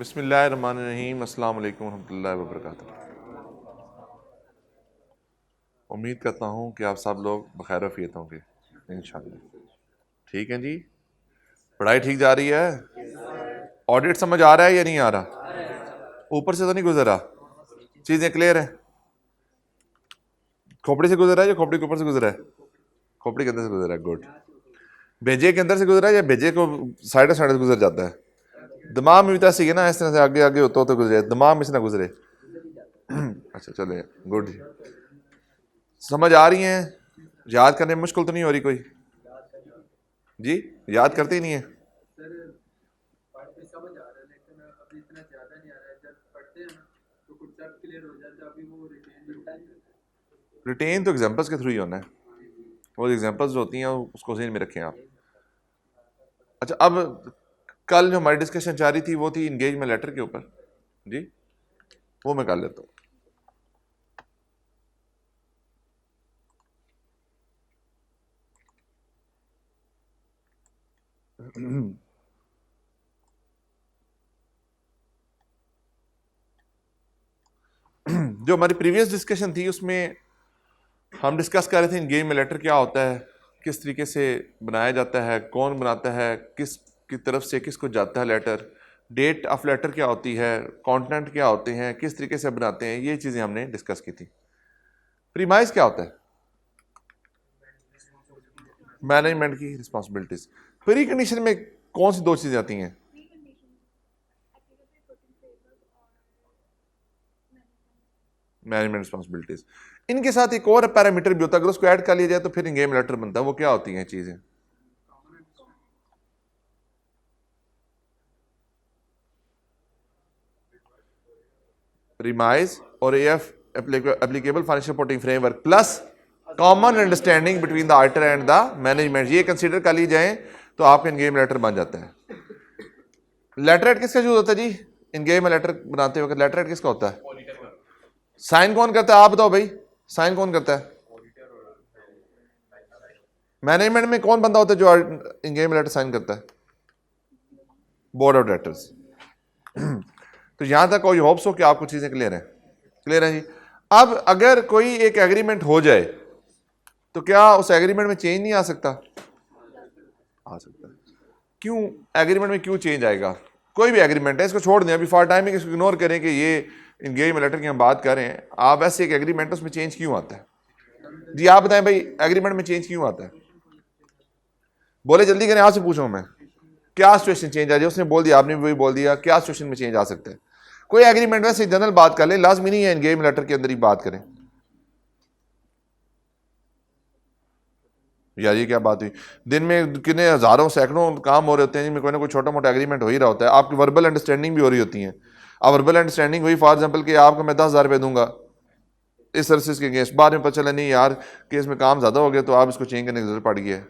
बिस्मिल्लाहिर्रहमानिर्रहीम, अस्सलाम वालेकुम रहमतुल्लाहि व बरकातुहू। उम्मीद करता हूँ कि आप सब लोग बखैर आफियत होंगे इंशाअल्लाह। ठीक है जी, पढ़ाई ठीक जा रही है? ऑडिट समझ आ रहा है या नहीं आ रहा? ऊपर से तो नहीं गुजर रहा? चीज़ें क्लियर है? खोपड़ी से गुजर रहा है या खोपड़ी के ऊपर से गुजरा है? खोपड़ी के अंदर से गुजरा है, गुड। भेजे के अंदर से गुजरा है या भेजे को साइड से गुजर जाता है? दिमाग में भी तो ऐसे ही है ना, इस तरह से आगे आगे होते गुजरे, दिमाग में से ना गुजरे। अच्छा चले, गुड। समझ आ रही हैं? याद करने में मुश्किल तो नहीं हो रही कोई? जी याद करते ही नहीं है? रिटेन तो एग्जांपल्स के थ्रू ही होना है, वो एग्जांपल्स जो होती हैं उसको ज़हन में रखें आप। अच्छा, अब कल जो हमारी डिस्कशन जा रही थी वो थी इंगेजमेंट लेटर के ऊपर जी, वो मैं कर लेता हूँ। जो हमारी प्रीवियस डिस्कशन थी उसमें हम डिस्कस कर रहे थे इंगेजमेंट लेटर क्या होता है, किस तरीके से बनाया जाता है, कौन बनाता है, किस की तरफ से किसको जाता है लेटर, डेट ऑफ लेटर क्या होती है, कंटेंट क्या होते हैं, किस तरीके से बनाते हैं, ये चीज़ें हमने डिस्कस की थी। प्रीमाइज क्या होता है? मैनेजमेंट की रिस्पॉन्सिबिलिटीज। प्री कंडीशन में कौन सी दो चीज़ें आती हैं? Management responsibilities. इनके साथ एक और पैरामीटर भी होता है, अगर उसको ऐड कर लिया जाए तो फिर इंगेजमेंट लेटर बनता है। वो क्या होती हैं चीज़ें? रिमाइज और एएफ applicable financial reporting framework plus common understanding between the auditor and the management, ये कंसीडर कर ली जाए तो आपका इंगेजमेंट लेटर बन जाता है। लेटर हेड किसका यूज होता है जी इंगेजमेंट लेटर बनाते वक्त? लेटर हेड किसका होता है? साइन कौन करता है आप बताओ भाई, साइन कौन करता है? मैनेजमेंट में कौन बंदा होता है जो इंगेजमेंट लेटर साइन करता है? Board of directors. तो यहां तक कोई होप्स हो कि आपको चीजें क्लियर है? क्लियर है जी। अब अगर कोई एक एग्रीमेंट हो जाए तो क्या उस एग्रीमेंट में चेंज नहीं आ सकता? आ सकता है। क्यों एग्रीमेंट में क्यों चेंज आएगा? कोई भी एग्रीमेंट है, इसको छोड़ दें अभी फॉर टाइमिंग, इसको इग्नोर करें कि ये इंगेजमेंट लेटर की हम बात कर रहे हैं। आप ऐसे एक एग्रीमेंट है उसमें चेंज क्यों आता है? जी आप बताएं भाई, एग्रीमेंट में चेंज क्यों आता है? बोले जल्दी करें, आपसे पूछूं मैं, क्या सिचुएशन चेंज आ जाए? उसने बोल दिया, आपने भी वही बोल दिया, क्या सिचुएशन में चेंज आ सकता है? कोई एग्रीमेंट वैसे जनरल बात कर ले, लाजमी नहीं है इंगेजमेंट लेटर के अंदर ही बात करें। यार ये क्या बात हुई? दिन में कितने हजारों सैकड़ों काम हो रहे होते हैं जिनमें कोई ना कोई छोटा मोटा एग्रीमेंट हो ही रहा होता है। आपकी वर्बल अंडरस्टैंडिंग भी हो रही होती है। अब वर्बल अंडरस्टैंडिंग हुई फॉर एग्जांपल कि आपको मैं 10,000 रुपये दूंगा इस सर्विस के अगेंस्ट, बाद में पता चला नहीं यार कि इसमें काम ज़्यादा हो गया तो आप इसको चेंज करने की जरूरत पड़ गई है।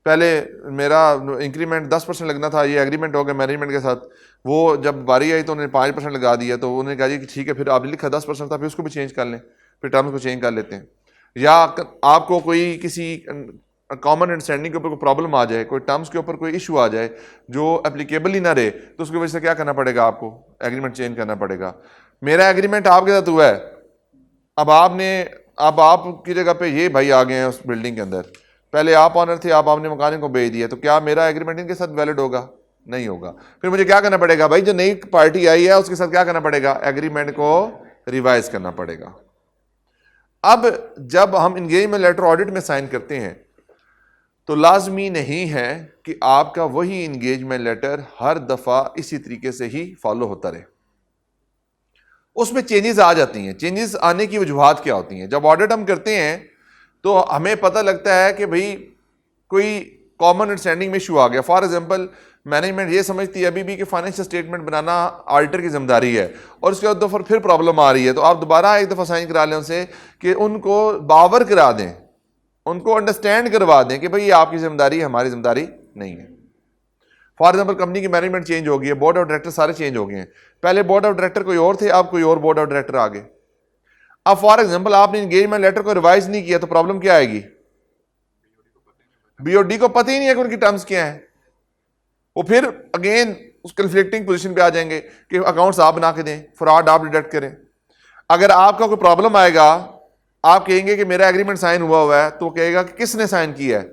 पहले मेरा इंक्रीमेंट 10% लगना था, ये एग्रीमेंट हो गया मैनेजमेंट के साथ, वो जब बारी आई तो उन्होंने 5% लगा दिया, तो उन्होंने कहा जी कि ठीक है फिर आपने लिखा 10% था, फिर उसको भी चेंज कर लें, फिर टर्म्स को चेंज कर लेते हैं। या आपको कोई किसी कॉमन अंडरस्टैंडिंग के ऊपर कोई प्रॉब्लम आ जाए, कोई टर्म्स के ऊपर कोई इशू आ जाए जो एप्लीकेबल ही ना रहे, तो उसकी वजह से क्या करना पड़ेगा? आपको एग्रीमेंट चेंज करना पड़ेगा। मेरा एग्रीमेंट आपके साथ हुआ है, अब आपकी जगह पे ये भाई आ गए हैं उस बिल्डिंग के अंदर, पहले आप ऑनर थे, आपने मकान को बेच दिया, तो क्या मेरा एग्रीमेंट इनके साथ वैलिड होगा? नहीं होगा। फिर मुझे क्या करना पड़ेगा भाई? जो नई पार्टी आई है उसके साथ क्या करना पड़ेगा? एग्रीमेंट को रिवाइज करना पड़ेगा। अब जब हम इंगेजमेंट लेटर ऑडिट में साइन करते हैं तो लाजमी नहीं है कि आपका वही इंगेजमेंट लेटर हर दफा इसी तरीके से ही फॉलो होता रहे। उसमें चेंजेस आ जाती हैं। चेंजेस आने की वजूहात क्या होती हैं? जब ऑडिट हम करते हैं तो हमें पता लगता है कि भाई कोई कॉमन अंडरस्टैंडिंग में इशू आ गया। फॉर एग्जांपल मैनेजमेंट ये समझती है अभी भी कि फाइनेंशियल स्टेटमेंट बनाना ऑडिटर की जिम्मेदारी है, और उसके बाद दफा फिर प्रॉब्लम आ रही है, तो आप दोबारा एक दफ़ा साइन करा लें उनसे कि उनको बावर करा दें, उनको अंडरस्टैंड करवा दें कि भाई ये आपकी जिम्मेदारी है, हमारी जिम्मेदारी नहीं है। फॉर एग्जाम्पल कंपनी की मैनेजमेंट चेंज हो गई है, बोर्ड ऑफ डायरेक्टर सारे चेंज हो गए हैं। पहले बोर्ड ऑफ डायरेक्टर कोई और थे, अब कोई और बोर्ड ऑफ डायरेक्टर आ गए। अब फॉर एग्जाम्पल आपने इंगेजमेंट लेटर को रिवाइज नहीं किया तो प्रॉब्लम क्या आएगी? बीओडी को पता ही नहीं है कि उनकी टर्म्स क्या है। वो फिर अगेन उस कंफ्लिक्टिंग पोजीशन पे आ जाएंगे कि अकाउंट्स आप बना के दें, फ्रॉड आप डिडक्ट करें। अगर आपका कोई प्रॉब्लम आएगा, आप कहेंगे कि मेरा एग्रीमेंट साइन हुआ है, तो कहेगा कि किसने साइन किया है?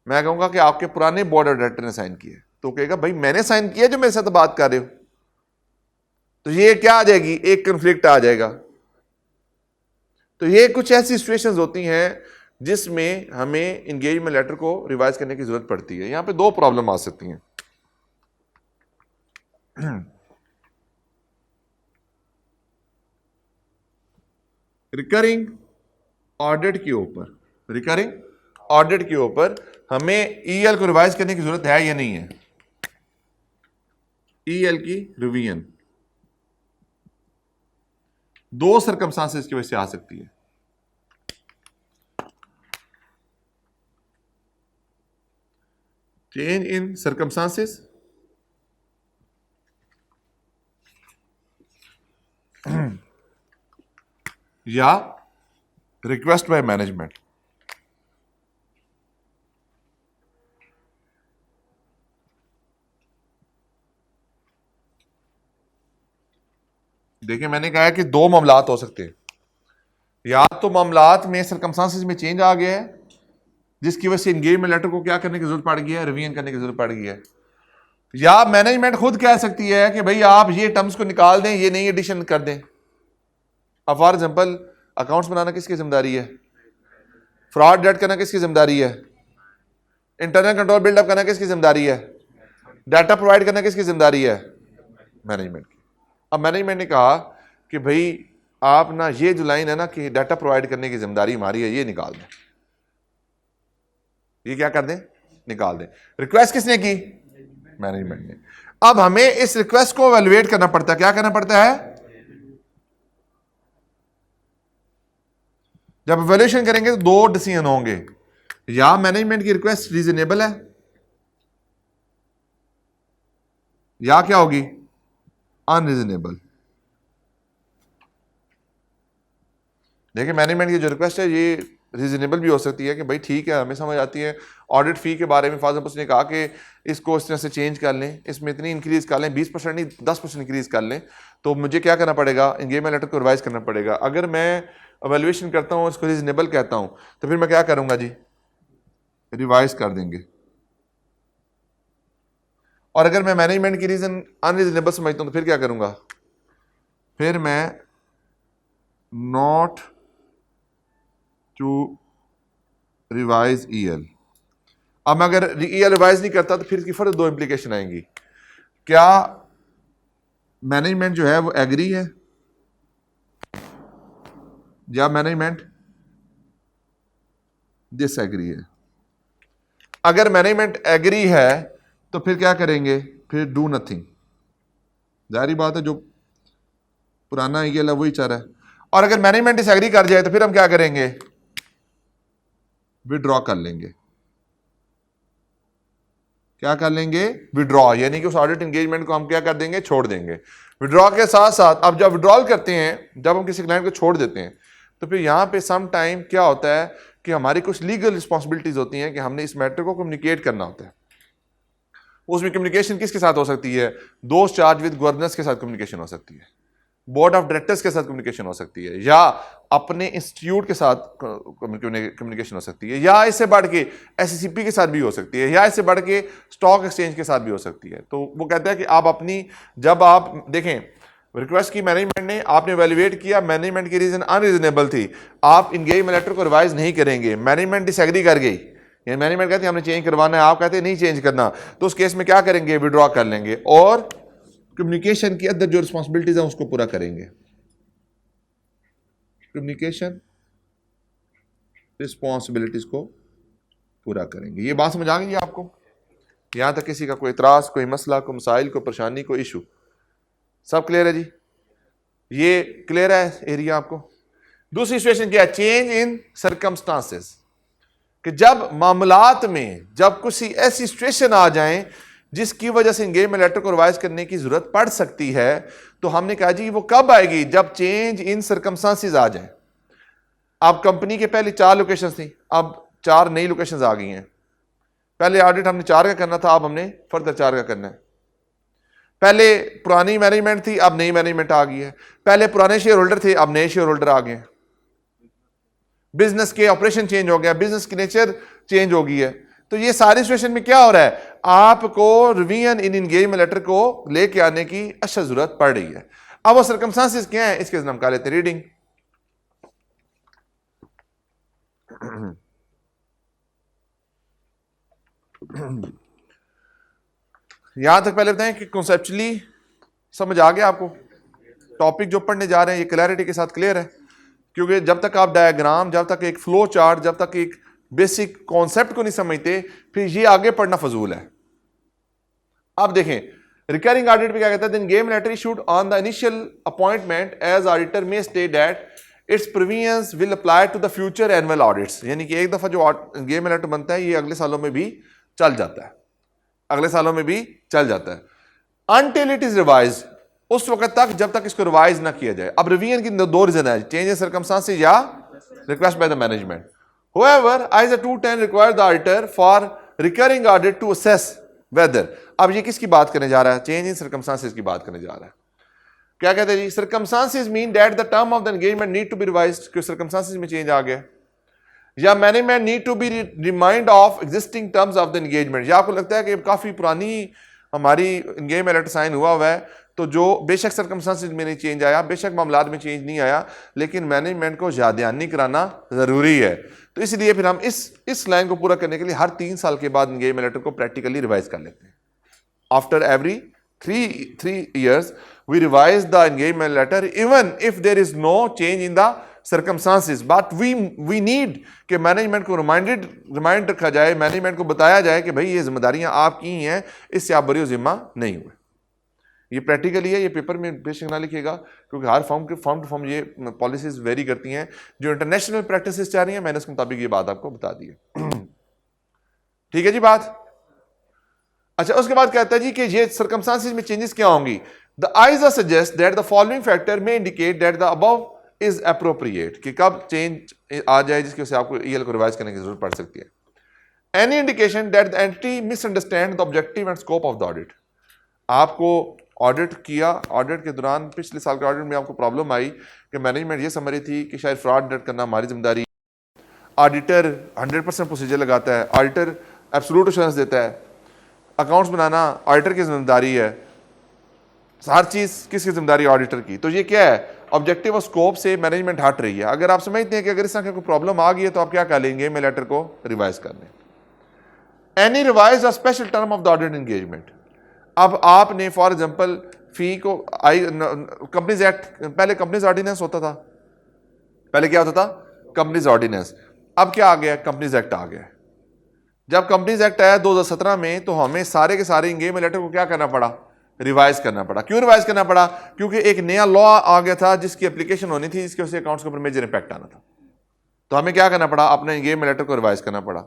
मैं कहूंगा कि आपके पुराने बोर्ड ऑफ डायरेक्टर ने साइन किया है। तो कहेगा भाई मैंने साइन किया जो मेरे साथ बात कर रहे हो। तो ये क्या आ जाएगी, एक कंफ्लिक्ट आ जाएगा। तो ये कुछ ऐसी सिचुएशंस होती हैं जिसमें हमें एंगेजमेंट लेटर को रिवाइज करने की जरूरत पड़ती है। यहां पे दो प्रॉब्लम आ सकती हैं। रिकरिंग ऑडिट के ऊपर, रिकरिंग ऑडिट के ऊपर हमें ईएल को रिवाइज करने की जरूरत है या नहीं है? ईएल की रिवीजन दो सर्कमस्टांसेस की वजह से आ सकती है। चेंज इन सर्कमस्टांसेस या रिक्वेस्ट बाय मैनेजमेंट। देखिए मैंने कहा है कि दो मामलात हो सकते हैं। या तो मामलात में सर्कमस्टांसेस में चेंज आ गया है जिसकी वजह से एंगेजमेंट लेटर को क्या करने की जरूरत पड़ गई है, रिवीजन करने की जरूरत पड़ गई है। या मैनेजमेंट खुद कह सकती है कि भाई आप ये टर्म्स को निकाल दें, ये नई एडिशन कर दें। अब फॉर एग्जांपल अकाउंट्स बनाना किसकी जिम्मेदारी है? फ्रॉड डिटेक्ट करना किसकी जिम्मेदारी है? इंटरनल कंट्रोल बिल्डअप करना किसकी जिम्मेदारी है? डाटा प्रोवाइड करना किसकी जिम्मेदारी है? मैनेजमेंट की। अब मैनेजमेंट ने कहा कि भाई आप ना ये जो लाइन है ना कि डाटा प्रोवाइड करने की जिम्मेदारी हमारी है, ये निकाल दें। ये क्या कर दें? निकाल दें। रिक्वेस्ट किसने की? मैनेजमेंट ने। अब हमें इस रिक्वेस्ट को एवेलुएट करना पड़ता है। क्या करना पड़ता है? जब एवेल्यूएशन करेंगे तो दो डिसीजन होंगे, या मैनेजमेंट की रिक्वेस्ट रीजनेबल है या क्या होगी? अनरीजनेबल। देखिए मैनेजमेंट की जो रिक्वेस्ट है ये रीजनेबल भी हो सकती है कि भाई ठीक है, हमें समझ आती है ऑडिट फी के बारे में फॉर एग्जांपल उसने कहा कि इसको इस तरह से चेंज कर लें, इसमें इतनी इंक्रीज कर लें, 20% नहीं 10% इंक्रीज कर लें, तो मुझे क्या करना पड़ेगा? एंगेजमेंट लेटर को रिवाइज करना पड़ेगा। अगर मैं एवेल्युएशन करता हूँ, इसको रीजनेबल कहता हूँ, तो फिर मैं क्या करूंगा जी? रिवाइज कर देंगे। और अगर मैं मैनेजमेंट की रीजन अनरीजनेबल समझता हूं तो फिर क्या करूंगा? फिर मैं नॉट टू रिवाइज ईएल। अब मैं अगर ईएल रिवाइज नहीं करता तो फिर इसकी फर्दर दो इंप्लीकेशन आएंगी। क्या मैनेजमेंट जो है वो एग्री है या मैनेजमेंट डिसएग्री है? अगर मैनेजमेंट एग्री है तो फिर क्या करेंगे? फिर डू नथिंग। जाहिर बात है जो पुराना ईएल है वही चल रहा है। और अगर मैनेजमेंट डिसएग्री कर जाए तो फिर हम क्या करेंगे? विड्रॉ कर लेंगे। क्या कर लेंगे? विड्रॉ, यानी कि उस ऑडिट एंगेजमेंट को हम क्या कर देंगे? छोड़ देंगे। विड्रॉ के साथ साथ अब जब विड्रॉल करते हैं, जब हम किसी क्लाइंट को छोड़ देते हैं, तो फिर यहां पे सम टाइम क्या होता है कि हमारी कुछ लीगल रिस्पॉन्सिबिलिटीज होती हैं कि हमने इस मैटर को कम्युनिकेट करना होता है। उसमें कम्युनिकेशन किसके साथ हो सकती है? दोस्त चार्ज विद गवर्नेंस के साथ कम्युनिकेशन हो सकती है, बोर्ड ऑफ डायरेक्टर्स के साथ कम्युनिकेशन हो सकती है, या अपने इंस्टीट्यूट के साथ कम्युनिकेशन हो सकती है, या इससे बढ़ के एससीपी के साथ भी हो सकती है, या इससे बढ़ के स्टॉक एक्सचेंज के साथ भी हो सकती है। तो वो कहता है कि आप अपनी, जब आप देखें रिक्वेस्ट की मैनेजमेंट ने, आपने वैल्यूएट किया, मैनेजमेंट की रीजन अनरीजनेबल थी, आप एंगेजमेंट लेटर को रिवाइज नहीं करेंगे, मैनेजमेंट डिसएग्री कर गई, यानी मैनेजमेंट कहती है हमने चेंज करवाना है, आप कहते हैं नहीं चेंज करना, तो उस केस में क्या करेंगे? विड्रॉ कर लेंगे और कम्युनिकेशन के अंदर जो रिस्पॉन्सिबिलिटीज है उसको पूरा करेंगे। कम्युनिकेशन रिस्पॉन्सिबिलिटीज को पूरा करेंगे। ये बात समझ आ गई आपको? यहां तक किसी का कोई इतराज, कोई मसला, कोई मसाइल, कोई परेशानी, कोई इशू? सब क्लियर है जी? ये क्लियर है एरिया आपको? दूसरी सिचुएशन क्या है? चेंज इन सर्कमस्टांसेस, कि जब मामलात में जब कुछ ऐसी सिचुएशन आ जाए जिसकी वजह से एंगेजमेंट लेटर को रिवाइज करने की जरूरत पड़ सकती है, तो हमने कहा जी वो कब आएगी? जब चेंज इन सर्कमस्टांसेस आ जाए। अब कंपनी के पहले 4 लोकेशंस थी, अब 4 नई लोकेशंस आ गई हैं। पहले ऑडिट हमने 4 का करना था, अब हमने फर्दर 4 का करना है। पहले पुरानी मैनेजमेंट थी, अब नई मैनेजमेंट आ गई है। पहले पुराने शेयर होल्डर थे, अब नए शेयर होल्डर आ गए। बिजनेस के ऑपरेशन चेंज हो गया, बिजनेस की नेचर चेंज हो गई है। तो ये सारी सिचुएशन में क्या हो रहा है, आपको रिवीजन इन एंगेजमेंट लेटर को लेके आने की अच्छा जरूरत पड़ रही है। अब वो सर्कमस्टांसेस क्या है, इसके हम कर लेते हैं रीडिंग। यहां तक पहले बताएं कि कॉन्सेप्चुअली समझ आ गया आपको, टॉपिक जो पढ़ने जा रहे हैं ये क्लैरिटी के साथ क्लियर है। क्योंकि जब तक आप डायग्राम, जब तक एक फ्लो चार्ट, जब तक एक बेसिक कॉन्सेप्ट को नहीं समझते, फिर ये आगे पढ़ना फजूल है। अब देखें रिकरिंग ऑडिट पे क्या कहता है, then game letter issued on the initial appointment as auditor में state that its provisions will apply to the future annual audits. यानी कि एक दफा जो गेम लेटर बनता है ये अगले सालों में भी चल जाता है, अगले सालों में भी चल जाता है अनटिल इट इज रिवाइज, उस वक्त तक जब तक इसको रिवाइज ना किया जाए। अब रिवीजन की दो रीजन है, चेंज इन सर्कमस्टांसेस या request by the management. However, ISA 210 requires the auditor for recurring audit to assess whether, अब ये किसकी बात करने जा रहा है, चेंज इन सर्कमस्टांसेस की बात करने जा रहा है। क्या कहते हैं जी, circumstances mean that the term of the engagement need to be revised, क्योंकि सर्कमस्टांसेस में चेंज आ गया, या management need to be remind of existing terms of the engagement. या आपको लगता है कि काफी पुरानी हमारी एंगेजमेंट लेटर साइन हुआ है, तो जो बेशक सर्कमस्टांसेस में नहीं चेंज आया, बेशक मामलात में चेंज नहीं आया, लेकिन मैनेजमेंट को याददहानी कराना जरूरी है। तो इसलिए फिर हम इस लाइन को पूरा करने के लिए हर 3 साल के बाद एंगेजमेंट लेटर को प्रैक्टिकली रिवाइज कर लेते हैं। After every 3 years we revise the engagement letter even if there is no change in the circumstances, but we need कि मैनेजमेंट को रिमाइंड रखा जाए, मैनेजमेंट को बताया जाए कि भाई ये जिम्मेदारियां आपकी ही हैं, इससे आप बरी जिम्मा नहीं हुए। ये प्रैक्टिकली है, ये पेपर में बेशक ना लिखिएगा, क्योंकि हर फॉर्म टू फॉर्म ये पॉलिसीज वेरी करती हैं। जो इंटरनेशनल प्रैक्टिसेस चाह रही हैं, मैंने उसके मुताबिक ये बात आपको बता दी है। ठीक है जी बात। अच्छा, उसके बाद कहता है जी कि ये सर्कमस्टांसेस में चेंजेस क्या होंगी। The ISA suggest that the following factor may indicate that the above is appropriate, कि कब चेंज आ जाए जिसकी वजह से आपको ईएल को रिवाइज करने की जरूरत पड़ सकती है। Any indication that the entity misunderstand the objective and scope of the audit. आपको ऑडिट किया, ऑडिट के दौरान पिछले साल के ऑडिट में आपको प्रॉब्लम आई कि मैनेजमेंट ये समझ रही थी कि शायद फ्रॉड डिटेक्ट करना हमारी जिम्मेदारी, ऑडिटर 100% प्रोसीजर लगाता है, ऑडिटर एब्सोल्यूट एश्योरेंस देता है, अकाउंट्स बनाना ऑडिटर की जिम्मेदारी है, हर चीज़ किसकी जिम्मेदारी, ऑडिटर की। तो ये क्या है, ऑब्जेक्टिव और स्कोप से मैनेजमेंट हट रही है। अगर आप समझते हैं कि अगर इस तरह की कोई प्रॉब्लम आ गई है तो आप क्या कर लेंगे, मेल लेटर को रिवाइज कर लें। एनी रिवाइज और special term of the audit engagement. अब आपने फॉर एग्जांपल फी को कंपनीज एक्ट, पहले कंपनीज ऑर्डिनेंस होता था, पहले क्या होता था, कंपनीज ऑर्डिनेंस। अब क्या आ गया, कंपनीज एक्ट आ गया। जब कंपनीज एक्ट आया 2017 में, तो हमें सारे के सारे एंगेजमेंट लेटर को क्या करना पड़ा, रिवाइज करना पड़ा। क्यों रिवाइज करना पड़ा, क्योंकि एक नया लॉ आ गया था जिसकी एप्लीकेशन होनी थी, जिसके उससे अकाउंट्स के ऊपर मेजर इंपैक्ट आना था। तो हमें क्या करना पड़ा, अपने एंगेजमेंट लेटर को रिवाइज करना पड़ा।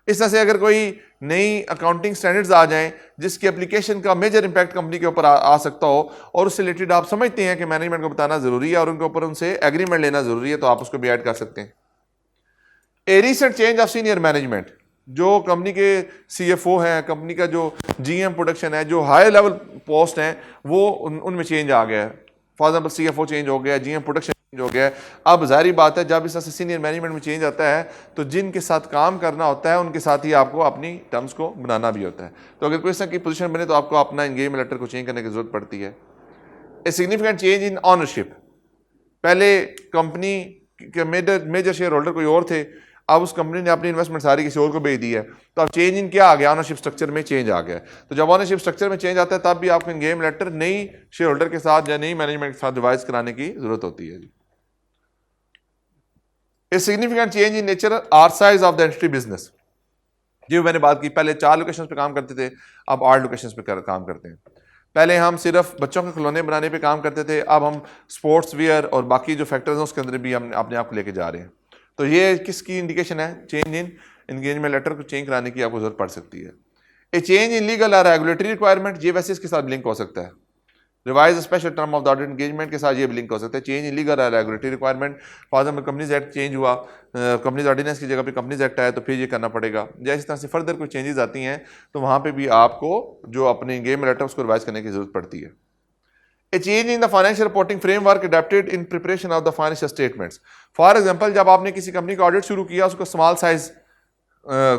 इस तरह से अगर कोई नई अकाउंटिंग स्टैंडर्ड्स आ जाएं जिसकी एप्लीकेशन का मेजर इंपैक्ट कंपनी के ऊपर आ सकता हो, और उससे रिलेटेड आप समझते हैं कि मैनेजमेंट को बताना जरूरी है और उनके ऊपर उनसे एग्रीमेंट लेना जरूरी है, तो आप उसको भी ऐड कर सकते हैं। A recent change of senior management, जो कंपनी के सीएफओ हैं, कंपनी का जो जीएम प्रोडक्शन है, जो हाई लेवल पोस्ट हैं, वो उनमें चेंज आ गया है। फॉर एग्जाम्पल सीएफओ चेंज हो गया, जीएम प्रोडक्शन चेंज हो गया है। अब जाहिर बात है जब इस तरह से सीनियर मैनेजमेंट में चेंज आता है तो जिनके साथ काम करना होता है उनके साथ ही आपको अपनी टर्म्स को बनाना भी होता है। तो अगर कोई इस तरह की पोजीशन बने तो आपको अपना एंगेजमेंट लेटर को चेंज करने की जरूरत पड़ती है। A significant change in ownership, पहले कंपनी के मेजर शेयर होल्डर कोई और थे, अब उस कंपनी ने अपनी इन्वेस्टमेंट सारी किसी और को भेज दी है, तो अब चेंज इन क्या आ गया, ऑनरशिप स्ट्रक्चर में चेंज आ गया। तो जब ऑनरशिप स्ट्रक्चर में चेंज आता है तब भी आपको एंगेजमेंट लेटर नई शेयर होल्डर के साथ या नई मैनेजमेंट के साथ रिवाइज कराने की जरूरत होती है। A significant change in nature or size of the entity business, जो मैंने बात की, पहले 4 लोकेशन पे काम करते थे, अब 8 लोकेशन पे काम करते हैं। पहले हम सिर्फ बच्चों के खिलौने बनाने पे काम करते थे, अब हम स्पोर्ट्स वियर और बाकी जो फैक्टर्स हैं उसके अंदर भी हम अपने आप को लेके जा रहे हैं। तो ये किसकी इंडिकेशन है, चेंज इन एंगेजमेंट लेटर को चेंज कराने की आपको जरूरत पड़ सकती है। ए चेंज इन लीगल और रेगुलेटरी रिक्वायरमेंट, ये वैसे इसके साथ लिंक हो सकता है revise special term of the audit engagement के साथ ये भी लिंक हो सकता है। Change in legal regulatory requirement, for example companies act change हुआ, कंपनीज ऑर्डिनेंस की जगह पे कंपनीज एक्ट आया तो फिर ये करना पड़ेगा। या इस तरह से फर्दर कोई चेंजेस आती हैं तो वहाँ पे भी आपको जो अपने एंगेजमेंट लेटर उसको रिवाइज करने की जरूरत पड़ती है। A change in the financial reporting framework adapted in preparation of the financial statements. For example जब आपने किसी कंपनी का ऑडिट शुरू किया, उसको स्मॉल साइज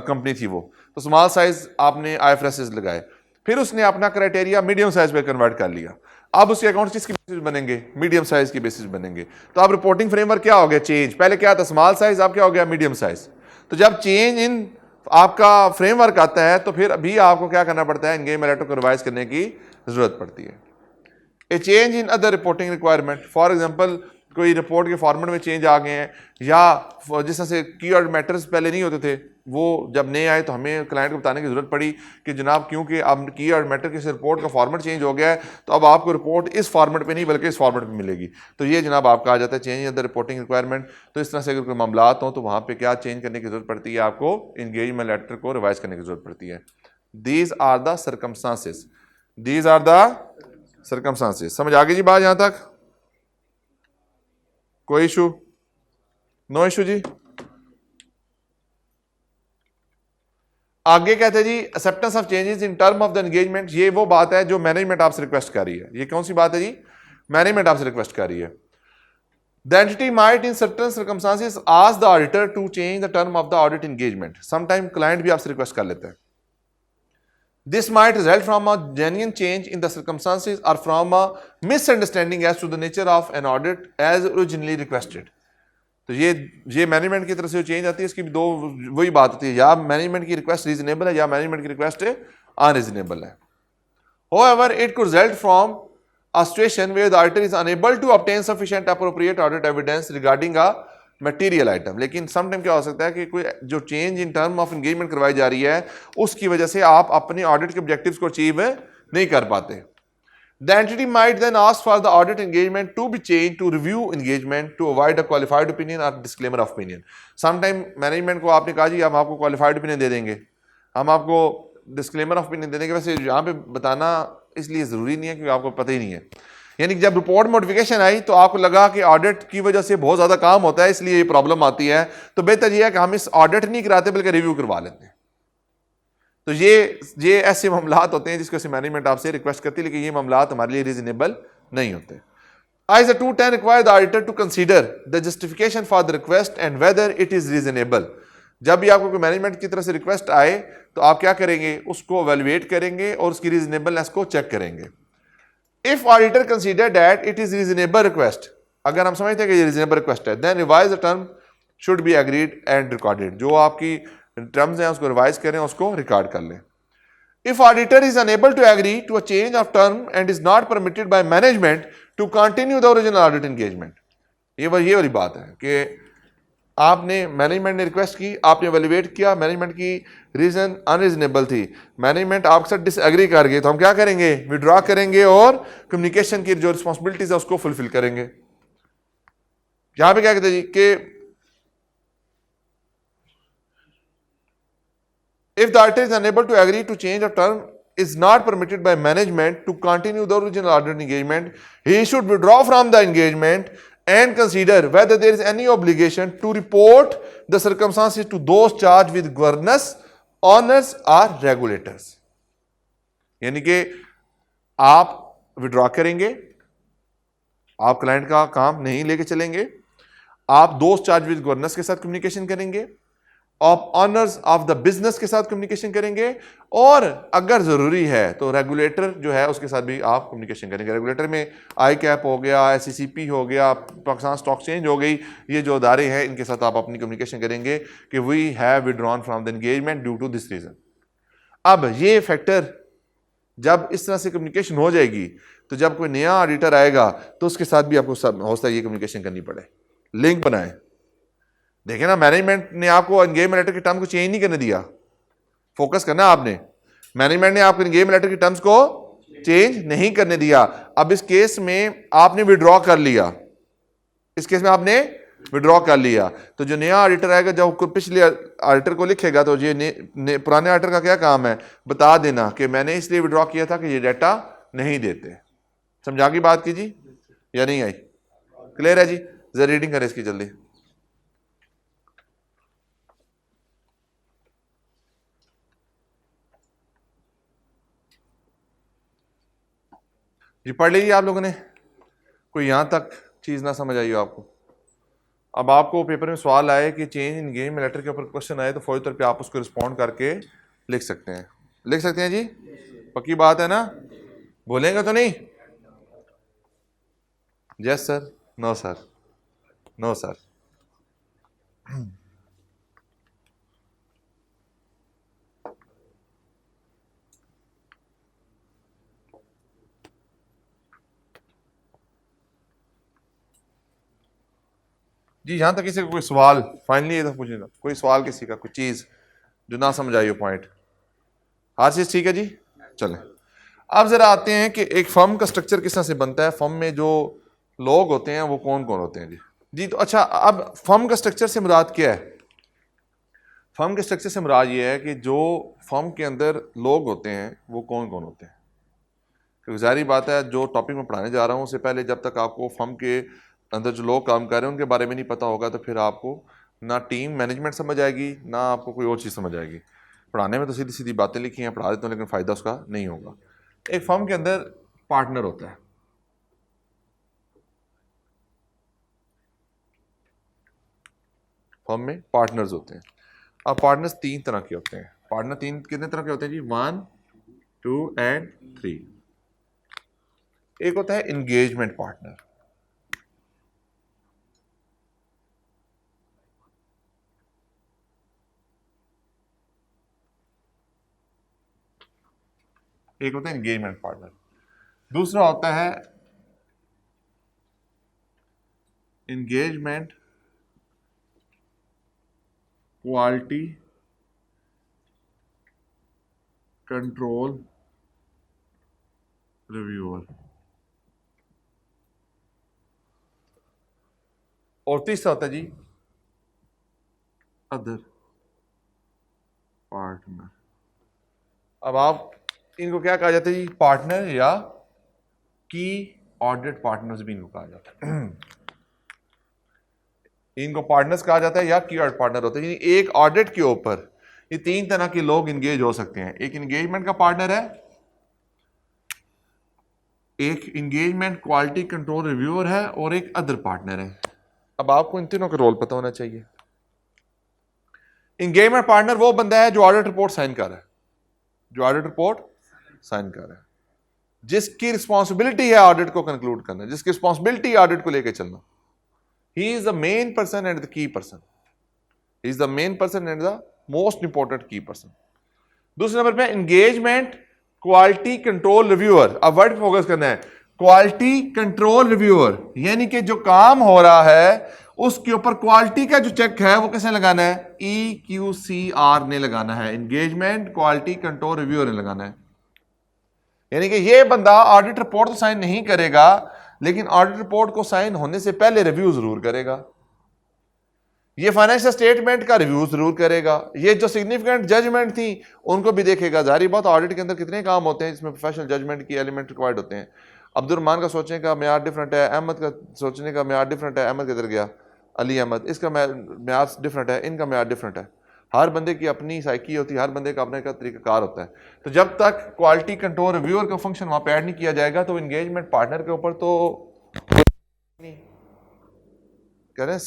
कंपनी थी वो, तो स्मॉल साइज आपने IFRS लगाए, फिर उसने अपना क्राइटेरिया मीडियम साइज पे कन्वर्ट कर लिया। अब उसके अकाउंट्स किसकी बेसिस बनेंगे? मीडियम साइज की बेसिस बनेंगे। तो अब रिपोर्टिंग फ्रेमवर्क क्या हो गया? चेंज। पहले क्या था? स्मॉल साइज, अब क्या हो गया? Medium size. तो जब चेंज इन आपका फ्रेमवर्क आता है तो फिर भी आपको क्या करना पड़ता है? एंगेजमेंट लेटर को रिवाइज करने की जरूरत पड़ती है। ए change in other reporting requirement, for example कोई रिपोर्ट के फॉर्मेट में चेंज आ गए हैं, या जिस तरह से कीवर्ड मैटर्स पहले नहीं होते थे, वो जब नए आए तो हमें क्लाइंट को बताने की जरूरत पड़ी कि जनाब क्योंकि अब कीवर्ड मैटर की रिपोर्ट का फॉर्मेट चेंज हो गया है तो अब आपको रिपोर्ट इस फॉर्मेट पे नहीं बल्कि इस फॉर्मेट में मिलेगी। तो ये जनाब आपका आ जाता है change in other reporting requirement. तो इस तरह से अगर कोई मामलात हो तो वहाँ पर क्या चेंज करने की जरूरत पड़ती है? आपको एंगेजमेंट लेटर को रिवाइज करने की जरूरत पड़ती है। These are the circumstances, these are the circumstances. समझ आ गई जी बात यहां तक? कोई इशू? नो इशू जी। आगे कहते हैं जी acceptance of changes in term of the engagement. ये वो बात है जो मैनेजमेंट आपसे रिक्वेस्ट कर रही है। ये कौन सी बात है जी? मैनेजमेंट आपसे रिक्वेस्ट कर रही है। The entity might in certain circumstances ask the auditor to change the term of the audit engagement. Sometime client भी आपसे रिक्वेस्ट कर लेता है। This might result from a genuine change in the circumstances or from a misunderstanding as to the nature of an audit as originally requested. तो ये management की तरफ से जो चेंज आती है इसकी दो वही बात होती है, या मैनेजमेंट की रिक्वेस्ट रीजनेबल है या मैनेजमेंट की रिक्वेस्ट अनरीजनेबल है। However, it could result from a situation where the auditor is unable to obtain sufficient appropriate audit evidence regarding a material item. लेकिन समटाइम क्या हो सकता है कि कोई जो change in term of engagement करवाई जा रही है उसकी वजह से आप अपने ऑडिट के ऑब्जेक्टिव्स को अचीव नहीं कर पाते। The entity might then ask for the audit engagement to be change to review engagement to avoid a qualified opinion और disclaimer of opinion. Sometime management को आपने कहा जी हम आपको क्वालिफाइड ओपिनियन दे देंगे, हम आपको डिस्क्लेमर ऑफ ओपिनियन दे देंगे। वैसे यहाँ पे बताना इसलिए जरूरी नहीं है क्योंकि आपको पता ही नहीं है। यानी कि जब रिपोर्ट मॉडिफिकेशन आई तो आपको लगा कि ऑडिट की वजह से बहुत ज़्यादा काम होता है इसलिए ये प्रॉब्लम आती है, तो बेहतर ये है कि हम इस ऑडिट नहीं कराते बल्कि रिव्यू करवा लेते हैं। तो ये ऐसे मामलात होते हैं जिसको मैनेजमेंट आपसे रिक्वेस्ट करती है, लेकिन ये मामलात हमारे लिए रीजनेबल नहीं होते। As a 210 require the auditor to consider the justification for the request and whether it is reasonable। जब भी आपको कोई मैनेजमेंट की तरफ से रिक्वेस्ट आए तो आप क्या करेंगे? उसको एवेलुएट करेंगे और उसकी रीजनेबलनेस को चेक करेंगे। If auditor consider that it is reasonable request, अगर हम समझते हैं कि ये reasonable request है, then revise the term should be agreed and recorded। जो आपकी terms हैं उसको revise करें, उसको record कर लें। If auditor is unable to agree to a change of term and is not permitted by management to continue the original audit engagement, ये वाली बात है कि आपने मैनेजमेंट ने रिक्वेस्ट की, आपने एवेलुएट किया, मैनेजमेंट की रीजन अनरीजनेबल थी, मैनेजमेंट आपके साथ डिसएग्री कर गई, तो हम क्या करेंगे? विड्रॉ करेंगे और कम्युनिकेशन की जो रिस्पॉन्सिबिलिटीज है उसको फुलफिल करेंगे। यहां पे क्या कहते हैं जी कि if the auditor is unable to agree to change of term is not permitted by management to continue the original audit engagement, he should withdraw from the engagement and consider whether there is any obligation to report the circumstances to those charged with governance, owners or regulators। यानी कि आप withdraw करेंगे, आप client का काम नहीं लेके चलेंगे, आप दोस्त चार्ज विद गवर्नेंस के साथ कम्युनिकेशन करेंगे, आप ऑनर्स ऑफ द बिजनेस के साथ कम्युनिकेशन करेंगे, और अगर जरूरी है तो रेगुलेटर जो है उसके साथ भी आप कम्युनिकेशन करेंगे। रेगुलेटर में आई कैप हो गया, SECP हो गया, पाकिस्तान स्टॉक एक्सचेंज हो गई, ये जो अदारे हैं इनके साथ आप अपनी कम्युनिकेशन करेंगे कि we have withdrawn from the engagement due to this reason. अब ये फैक्टर जब इस तरह से कम्युनिकेशन हो जाएगी तो जब कोई नया ऑडिटर आएगा तो उसके साथ भी आपको हो सकता है ये कम्युनिकेशन करनी पड़े, लिंक बनाए। देखें ना, मैनेजमेंट ने आपको एंगेजमेंट लेटर के टर्म को चेंज नहीं करने दिया, फोकस करना आपने। मैनेजमेंट ने आपको एंगेजमेंट लेटर के टर्म्स को चेंज नहीं करने दिया। अब इस केस में आपने विड्रॉ कर लिया, इस केस में आपने विड्रॉ कर लिया, तो जो नया ऑडिटर आएगा जब पिछले ऑडिटर को लिखेगा तो ये पुराने ऑडिटर का क्या काम है? बता देना कि मैंने इसलिए विड्रॉ किया था कि ये डाटा नहीं देते। समझा की बात कीजिए या नहीं आई? क्लियर है जी? जरा रीडिंग करें इसकी जल्दी। जी पढ़ लीजिए आप लोगों ने, कोई यहां तक चीज ना समझ आई हो आपको? अब आपको पेपर में सवाल आए कि चेंज इन गेम लेटर के ऊपर क्वेश्चन आए तो फौरी तौर पे आप उसको रिस्पॉन्ड करके लिख सकते हैं। लिख सकते हैं जी? पक्की बात है ना? बोलेंगे तो नहीं? Yes sir, no sir, no sir. जी यहां तक किसी का कोई सवाल फाइनली ये तो पूछेगा, कोई सवाल किसी का, कोई चीज जो ना समझ आई हो पॉइंट? हर चीज ठीक है जी? चलें अब जरा आते हैं कि एक फर्म का स्ट्रक्चर किस तरह से बनता है, फर्म में जो लोग होते हैं वो कौन कौन होते हैं जी? जी तो अच्छा, अब फर्म का स्ट्रक्चर से मुराद क्या है? फर्म के स्ट्रक्चर से मुराद ये है कि जो फर्म के अंदर लोग होते हैं वो कौन कौन होते हैं। क्योंकि जाहिर बात है जो टॉपिक मैं पढ़ाने जा रहा हूँ उससे पहले जब तक आपको फर्म के अंदर जो लोग काम कर रहे हैं उनके बारे में नहीं पता होगा तो फिर आपको ना टीम मैनेजमेंट समझ आएगी ना आपको कोई और चीज़ समझ आएगी। पढ़ाने में तो सीधी सीधी बातें लिखी हैं, पढ़ा देते हैं, लेकिन फ़ायदा उसका नहीं होगा। एक फर्म के अंदर पार्टनर होता है, फर्म में पार्टनर्स होते हैं। अब पार्टनर्स तीन तरह के होते हैं। पार्टनर तीन कितने तरह के होते हैं जी? 1, 2 एंड 3। एक होता है एंगेजमेंट पार्टनर, एक होता है एंगेजमेंट पार्टनर। दूसरा होता है एंगेजमेंट क्वालिटी कंट्रोल रिव्यूअर। और तीसरा होता है जी अदर पार्टनर। अब आप इनको क्या कहा जाता है जी? पार्टनर या की ऑडिट पार्टनर्स भी इनको कहा जाता है। इनको पार्टनर्स कहा जाता है या की ऑडिट पार्टनर होते हैं। एक ऑडिट के ऊपर ये तीन तरह के लोग इंगेज हो सकते हैं। एक इंगेजमेंट का पार्टनर है, एक इंगेजमेंट क्वालिटी कंट्रोल रिव्यूअर है और एक अदर पार्टनर है। अब आपको इन तीनों का रोल पता होना चाहिए। इंगेजमेंट पार्टनर वो बंदा है जो ऑडिट रिपोर्ट साइन कर रहा है, जो ऑडिट रिपोर्ट साइन कर रहा है, जिसकी रिस्पॉन्सिबिलिटी है ऑडिट को कंक्लूड करना, जिसकी रिस्पॉन्सिबिलिटी ऑडिट को लेकर चलना। He is the main person and the key person, he is the main person and the most important की पर्सन। दूसरे नंबर पे एंगेजमेंट क्वालिटी कंट्रोल रिव्यूअर। अब वर्ड फोकस करना है, क्वालिटी कंट्रोल रिव्यूअर, यानी कि जो काम हो रहा है उसके ऊपर क्वालिटी का जो चेक है वो किसने लगाना है? EQCR ने लगाना है, एंगेजमेंट क्वालिटी कंट्रोल रिव्यूअर ने लगाना है। यानी कि ये बंदा ऑडिट रिपोर्ट तो साइन नहीं करेगा, लेकिन ऑडिट रिपोर्ट को साइन होने से पहले रिव्यू जरूर करेगा, ये फाइनेंशियल स्टेटमेंट का रिव्यू जरूर करेगा, ये जो सिग्निफिकेंट जजमेंट थी उनको भी देखेगा। जारी बात ऑडिट के अंदर कितने काम होते हैं जिसमें प्रोफेशनल जजमेंट की एलिमेंट रिक्वायर्ड होते हैं। अब्दुलरहमान का सोचने का म्यार डिफरेंट है, अहमद का सोचने का म्यार डिफरेंट है, अहमद किधर गया? अली अहमद, इसका म्यार डिफरेंट है, इनका म्यार डिफरेंट है। हर बंदे की अपनी साइकी होती है, हर बंदे का अपने का तरीकाकार होता है। तो जब तक क्वालिटी कंट्रोल रिव्यूअर का फंक्शन वहां पे ऐड नहीं किया जाएगा तो एंगेजमेंट पार्टनर के ऊपर तो कह रहे हैं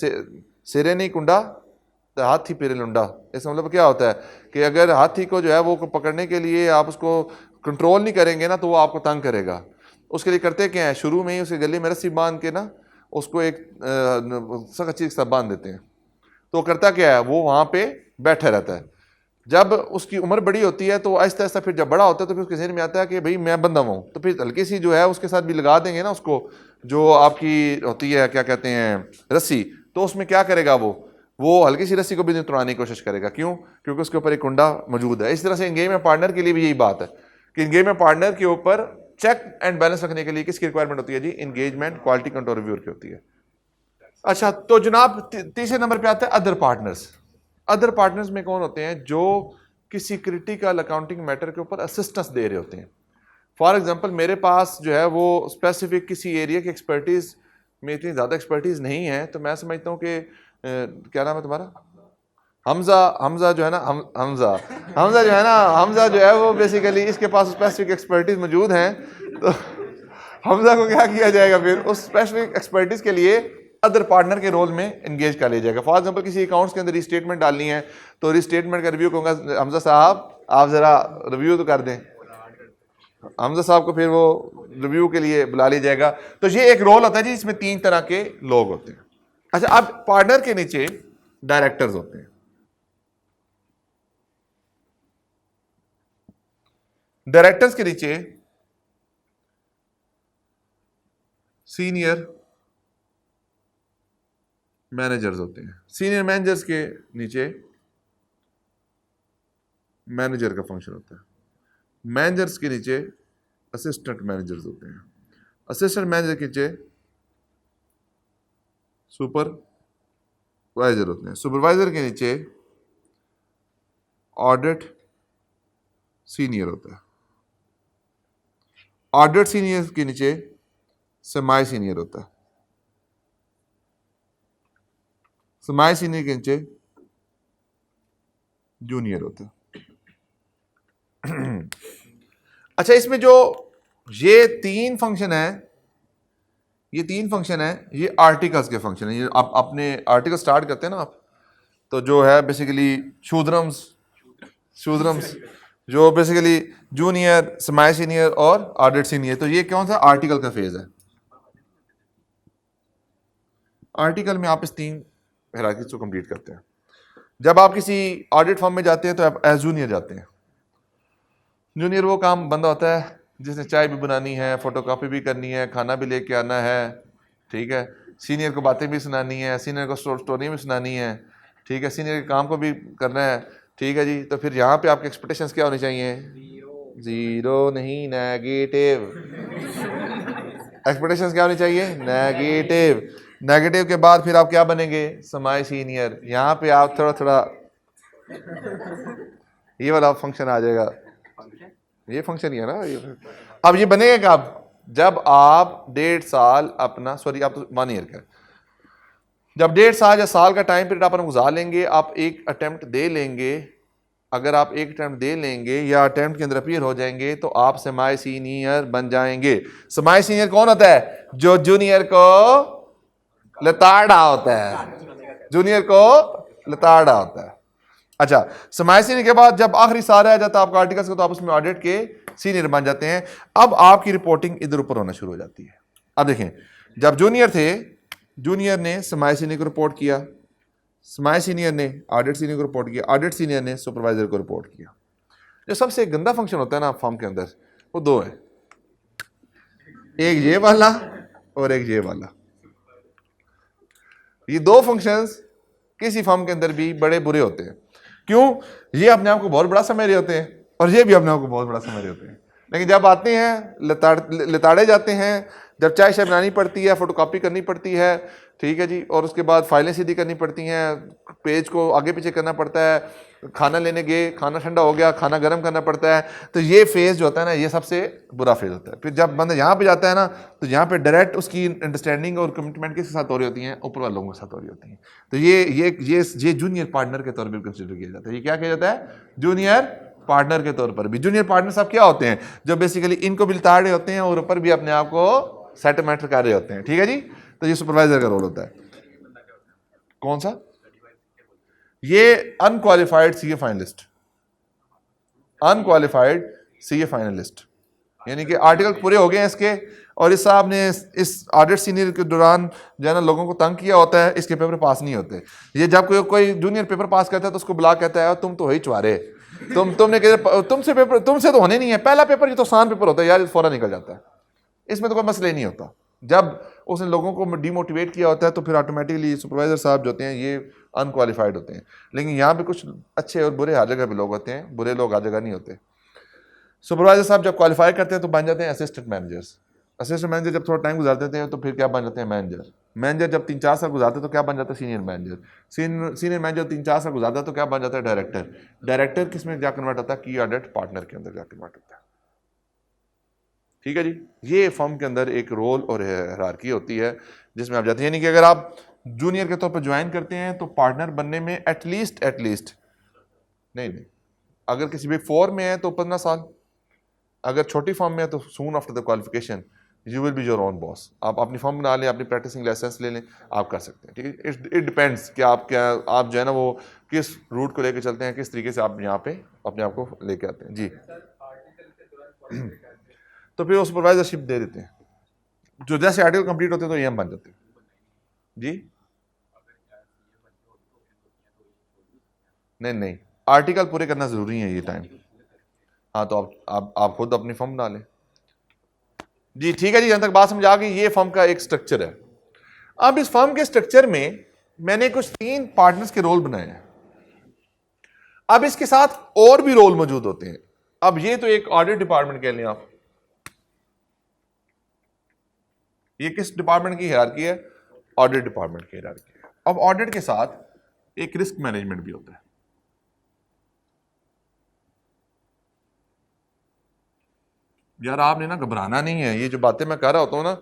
सिरे नहीं कुंडा तो हाथी पेरे लुंडा। इसका मतलब क्या होता है कि अगर हाथी को जो है वो पकड़ने के लिए आप उसको कंट्रोल नहीं करेंगे ना तो वो आपको तंग करेगा। उसके लिए करते क्या है, शुरू में ही उसके गले में रस्सी बांध के ना उसको एक सख्त चीज से बांध देते हैं। तो करता क्या है, वो वहां पे बैठा रहता है। जब उसकी उम्र बड़ी होती है तो आहिस्ता आहिस्ता फिर जब बड़ा होता है तो फिर उसके जहन में आता है कि भाई मैं बंदा हूँ, तो फिर हल्की सी जो है उसके साथ भी लगा देंगे ना उसको, जो आपकी होती है क्या कहते हैं रस्सी, तो उसमें क्या करेगा वो हल्की सी रस्सी को भी तोड़ाने की कोशिश करेगा। क्यों? क्योंकि उसके ऊपर एक कुंडा मौजूद है। इस तरह से एंगेजमेंट पार्टनर के लिए भी यही बात है कि एंगेजमेंट पार्टनर के ऊपर चेक एंड बैलेंस रखने के लिए किसकी रिक्वायरमेंट होती है जी? एंगेजमेंट क्वालिटी कंट्रोल रिव्यूअर की होती है। अच्छा, तो जनाब तीसरे नंबर पे आता है अदर पार्टनर्स। अदर पार्टनर्स में कौन होते हैं? जो किसी क्रिटिकल अकाउंटिंग मैटर के ऊपर असिस्टेंस दे रहे होते हैं। फॉर एग्जांपल मेरे पास जो है वो स्पेसिफिक किसी एरिया की एक्सपर्टीज में इतनी ज़्यादा एक्सपर्टीज नहीं है, तो मैं समझता हूँ कि क्या नाम है तुम्हारा, हमजा जो है ना, हमजा जो है ना, हमजा जो है वो बेसिकली इसके पास स्पेसिफिक एक्सपर्टीज मौजूद हैं, तो हमजा को क्या किया जाएगा फिर उस स्पेसिफिक एक्सपर्टीज के लिए अदर पार्टनर के रोल में एंगेज कर लिया जाएगा। फॉर एग्जांपल किसी अकाउंट्स के अंदर रिस्टेटमेंट डालनी है, तो रिस्टेटमेंट का रिव्यू कहूँगा हमजा साहब आप ज़रा रिव्यू तो कर दें, हमजा साहब को फिर वो रिव्यू के लिए बुला लिया जाएगा। तो ये एक रोल होता है जी, इसमें 3 तरह के लोग होते हैं। अच्छा, अब पार्टनर के नीचे डायरेक्टर्स होते हैं। डायरेक्टर्स के नीचे सीनियर मैनेजर्स होते हैं। सीनियर मैनेजर्स के नीचे मैनेजर का फंक्शन होता है। मैनेजर्स के नीचे असिस्टेंट मैनेजर्स होते हैं। असिस्टेंट मैनेजर के नीचे सुपरवाइजर होते हैं। सुपरवाइजर के नीचे ऑडिट सीनियर होता है। ऑडिट सीनियर के नीचे सेमी सीनियर होता है। सेमी सीनियर के नीचे जूनियर होता है। अच्छा, इसमें जो ये 3 फंक्शन है, ये आर्टिकल्स के फंक्शन है। ये आप अपने आर्टिकल स्टार्ट करते हैं ना आप, तो जो है बेसिकली शूद्रम्स जो बेसिकली जूनियर, सेमी सीनियर और ऑडिट सीनियर, तो ये कौन सा आर्टिकल का फेज है। आर्टिकल में आप इस 3 हायरार्कीज़ को कंप्लीट करते हैं। जब आप किसी ऑडिट फर्म में जाते हैं तो आप एज जूनियर जाते हैं। जूनियर वो काम बंदा होता है जिसने चाय भी बनानी है, फोटोकॉपी भी करनी है, खाना भी लेके आना है, ठीक है। सीनियर को बातें भी सुनानी है, सीनियर को स्टोरी भी सुनानी है, ठीक है। सीनियर के काम को भी करना है, ठीक है जी। तो फिर यहाँ पे आपके एक्सपेक्टेशंस क्या होनी चाहिए? जीरो नहीं, नेगेटिव। एक्सपेक्टेशंस क्या होनी चाहिए? नेगेटिव के बाद फिर आप क्या बनेंगे? Semi senior. यहाँ पे आप थोड़ा ये वाला फंक्शन आ जाएगा। ये फंक्शन ही है ना ये। अब ये बनेगा कब? जब आप 1.5 साल अपना, सॉरी आप 1 ईयर का, जब 1.5 साल या साल का टाइम पीरियड आप गुजार लेंगे, आप एक अटेम्प्ट दे लेंगे। अगर आप एक अटेम्प्ट दे लेंगे या अटेम्प्ट के अंदर अपीयर हो जाएंगे तो आप सेमी सीनियर बन जाएंगे। सेमी सीनियर कौन होता है? जो जूनियर को लताड़ा होता है। जूनियर को लताड़ा होता है। अच्छा, सेमी सीनियर के बाद जब आखिरी साल आ जाता है आपका आर्टिकल्स का, तो आप उसमें ऑडिट के सीनियर बन जाते हैं। अब आपकी रिपोर्टिंग इधर ऊपर होना शुरू हो जाती है। अब देखें, जब जूनियर थे, जूनियर ने सेमी सीनियर को रिपोर्ट किया, सेमी सीनियर ने ऑडिट सीनियर को रिपोर्ट किया, ऑडिट सीनियर ने सुपरवाइजर को रिपोर्ट किया। जो सबसे गंदा फंक्शन होता है ना फर्म के अंदर, वो 2 है, एक ये वाला और एक ये वाला। ये 2 फंक्शंस किसी फर्म के अंदर भी बड़े बुरे होते हैं। क्यों? ये अपने आप को बहुत बड़ा समझ रहे होते हैं और ये भी अपने आप को बहुत बड़ा समझ रहे होते हैं, लेकिन जब आते हैं लताड़े जाते हैं, जब चाय शाय बनानी पड़ती है, फोटोकॉपी करनी पड़ती है, ठीक है जी, और उसके बाद फाइलें सीधी करनी पड़ती हैं, पेज को आगे पीछे करना पड़ता है, खाना लेने गए, खाना ठंडा हो गया, खाना गर्म करना पड़ता है, तो ये फेज़ जो होता है ना, ये सबसे बुरा फेज़ होता है। फिर जब बंदा यहाँ पे जाता है ना, तो यहाँ पे डायरेक्ट उसकी अंडरस्टैंडिंग और कमिटमेंट किसके साथ हो रही होती हैं? ऊपर वाले लोगों के साथ हो रही होती हैं। तो ये जूनियर पार्टनर के तौर पर कंसिडर किया जाता है। ये क्या किया जाता है? जूनियर पार्टनर के तौर पर भी। जूनियर पार्टनर सब क्या होते हैं? जो बेसिकली इनको भी लताड़ रहे होते हैं और ऊपर भी अपने आप को सेटलमेंट कर रहे होते हैं, ठीक है जी। तो ये सुपरवाइजर का रोल होता है। कौन सा? ये unqualified CA finalist. Unqualified CA finalist यानी कि आर्टिकल पूरे हो गए हैं इसके, और इस साहब ने इस ऑडिट सीनियर के दौरान जो है ना लोगों को तंग किया होता है, इसके पेपर पास नहीं होते। ये जब कोई जूनियर पेपर पास करता है तो उसको बुला कहता है, तुम तो वही चुहारे, तुमसे तो होने नहीं है, पहला पेपर ये तो आसान पेपर होता है यार, फौरन निकल जाता है, इसमें तो कोई मसला ही नहीं होता। जब उसने लोगों को डिमोटिवेट किया होता है तो फिर ऑटोमेटिकली सुपरवाइजर साहब जो होते हैं ये अनक्वालिफाइड होते हैं। लेकिन यहाँ पे कुछ अच्छे और बुरे हर जगह पे लोग होते हैं, बुरे लोग हर जगह नहीं होते। सुपरवाइजर साहब जब क्वालिफाई करते हैं तो बन जाते हैं असिस्टेंट मैनेजर्स। असिस्टेंट मैनेजर जब थोड़ा टाइम गुजार देते हैं तो फिर क्या बन जाते हैं? मैनेजर। मैनेजर जब 3-4 साल गुजारते हैं तो क्या बन जाता है? Senior manager. सीनियर मैनेजर 3-4 साल गुजारता है तो क्या बन जाता है? डायरेक्टर। डायरेक्टर किस में क्या कन्वर्ट होता है? की ऑडिट पार्टनर के अंदर क्या कन्वर्ट होता है। ठीक है जी। ये फर्म के अंदर एक रोल और हायरार्की होती है जिसमें आप जाते हैं, यानी कि अगर आप जूनियर के तौर पर ज्वाइन करते हैं तो पार्टनर बनने में एटलीस्ट नहीं, अगर किसी बिग 4 में है तो 15 साल, अगर छोटी फर्म में है तो soon after the qualification you will be your own boss. आप अपनी फर्म बना लें, अपनी प्रैक्टिसिंग लाइसेंस ले लें, आप कर सकते हैं। ठीक है, इट डिपेंड्स कि आप जो है ना वो किस रूट को लेकर चलते हैं, किस तरीके से आप यहाँ पे अपने आप को लेके आते हैं जी। तो फिर वो सुपरवाइजरशिप दे देते हैं, जो जैसे आर्टिकल कंप्लीट होते हैं तो ये हम बन जाते हैं जी। नहीं, आर्टिकल पूरे करना जरूरी है ये टाइम। हाँ, तो आप खुद अपनी फर्म बना लें जी। ठीक है जी, जहां तक बात समझ आ गई, ये फर्म का एक स्ट्रक्चर है। अब इस फर्म के स्ट्रक्चर में मैंने कुछ 3 पार्टनर्स के रोल बनाए हैं। अब इसके साथ और भी रोल मौजूद होते हैं। अब ये तो एक ऑडिट डिपार्टमेंट कह लें आप, ये किस डिपार्टमेंट की हायरार्की है? ऑडिट डिपार्टमेंट की हायरार्की है। अब ऑडिट के साथ एक रिस्क मैनेजमेंट भी होता है। यार आपने ना घबराना नहीं है, ये जो बातें मैं कर रहा होता हूँ ना,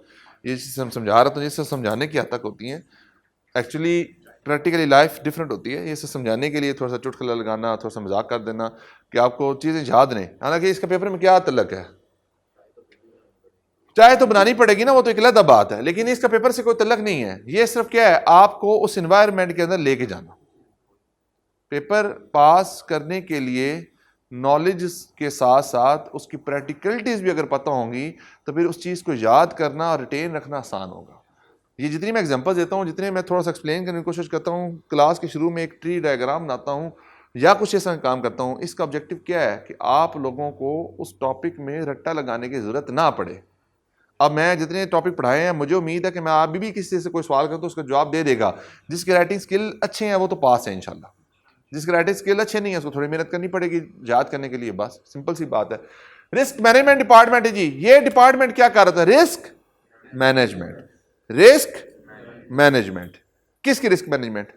ये समझा रहा था, जिससे समझाने की हद तक होती हैं। एक्चुअली प्रैक्टिकली लाइफ डिफरेंट होती है। ये समझाने के लिए थोड़ा सा चुटकुला लगाना, थोड़ा सा मजाक कर देना कि आपको चीज़ें याद नहीं। हालांकि इसका पेपर में क्या तल्लक है, चाहे तो बनानी पड़ेगी ना, वो तो एक अलग बात है, लेकिन इसका पेपर से कोई तल्लक नहीं है। ये सिर्फ क्या है, आपको उस एनवायरनमेंट के अंदर लेके जाना। पेपर पास करने के लिए नॉलेज के साथ साथ उसकी प्रैक्टिकलिटीज भी अगर पता होंगी तो फिर उस चीज़ को याद करना और रिटेन रखना आसान होगा। ये जितनी मैं एग्जांपल देता हूँ, जितने मैं थोड़ा सा एक्सप्लेन करने की कोशिश करता हूँ, क्लास के शुरू में एक ट्री डायग्राम बनाता हूँ या कुछ ऐसा काम करता हूँ, इसका ऑब्जेक्टिव क्या है कि आप लोगों को उस टॉपिक में रट्टा लगाने की ज़रूरत ना पड़े। अब मैं जितने टॉपिक पढ़ाए हैं, मुझे उम्मीद है कि मैं अभी भी किसी से कोई सवाल करूँ तो उसका जवाब दे देगा। जिसके राइटिंग स्किल अच्छे हैं वो तो पास है इंशाल्लाह, जिसके राइटिंग स्किल अच्छे नहीं है उसको थोड़ी मेहनत करनी पड़ेगी याद करने के लिए, बस सिंपल सी बात है। रिस्क मैनेजमेंट डिपार्टमेंट है जी। ये डिपार्टमेंट क्या कर रहा था? Risk management. रिस्क मैनेजमेंट किसकी रिस्क मैनेजमेंट?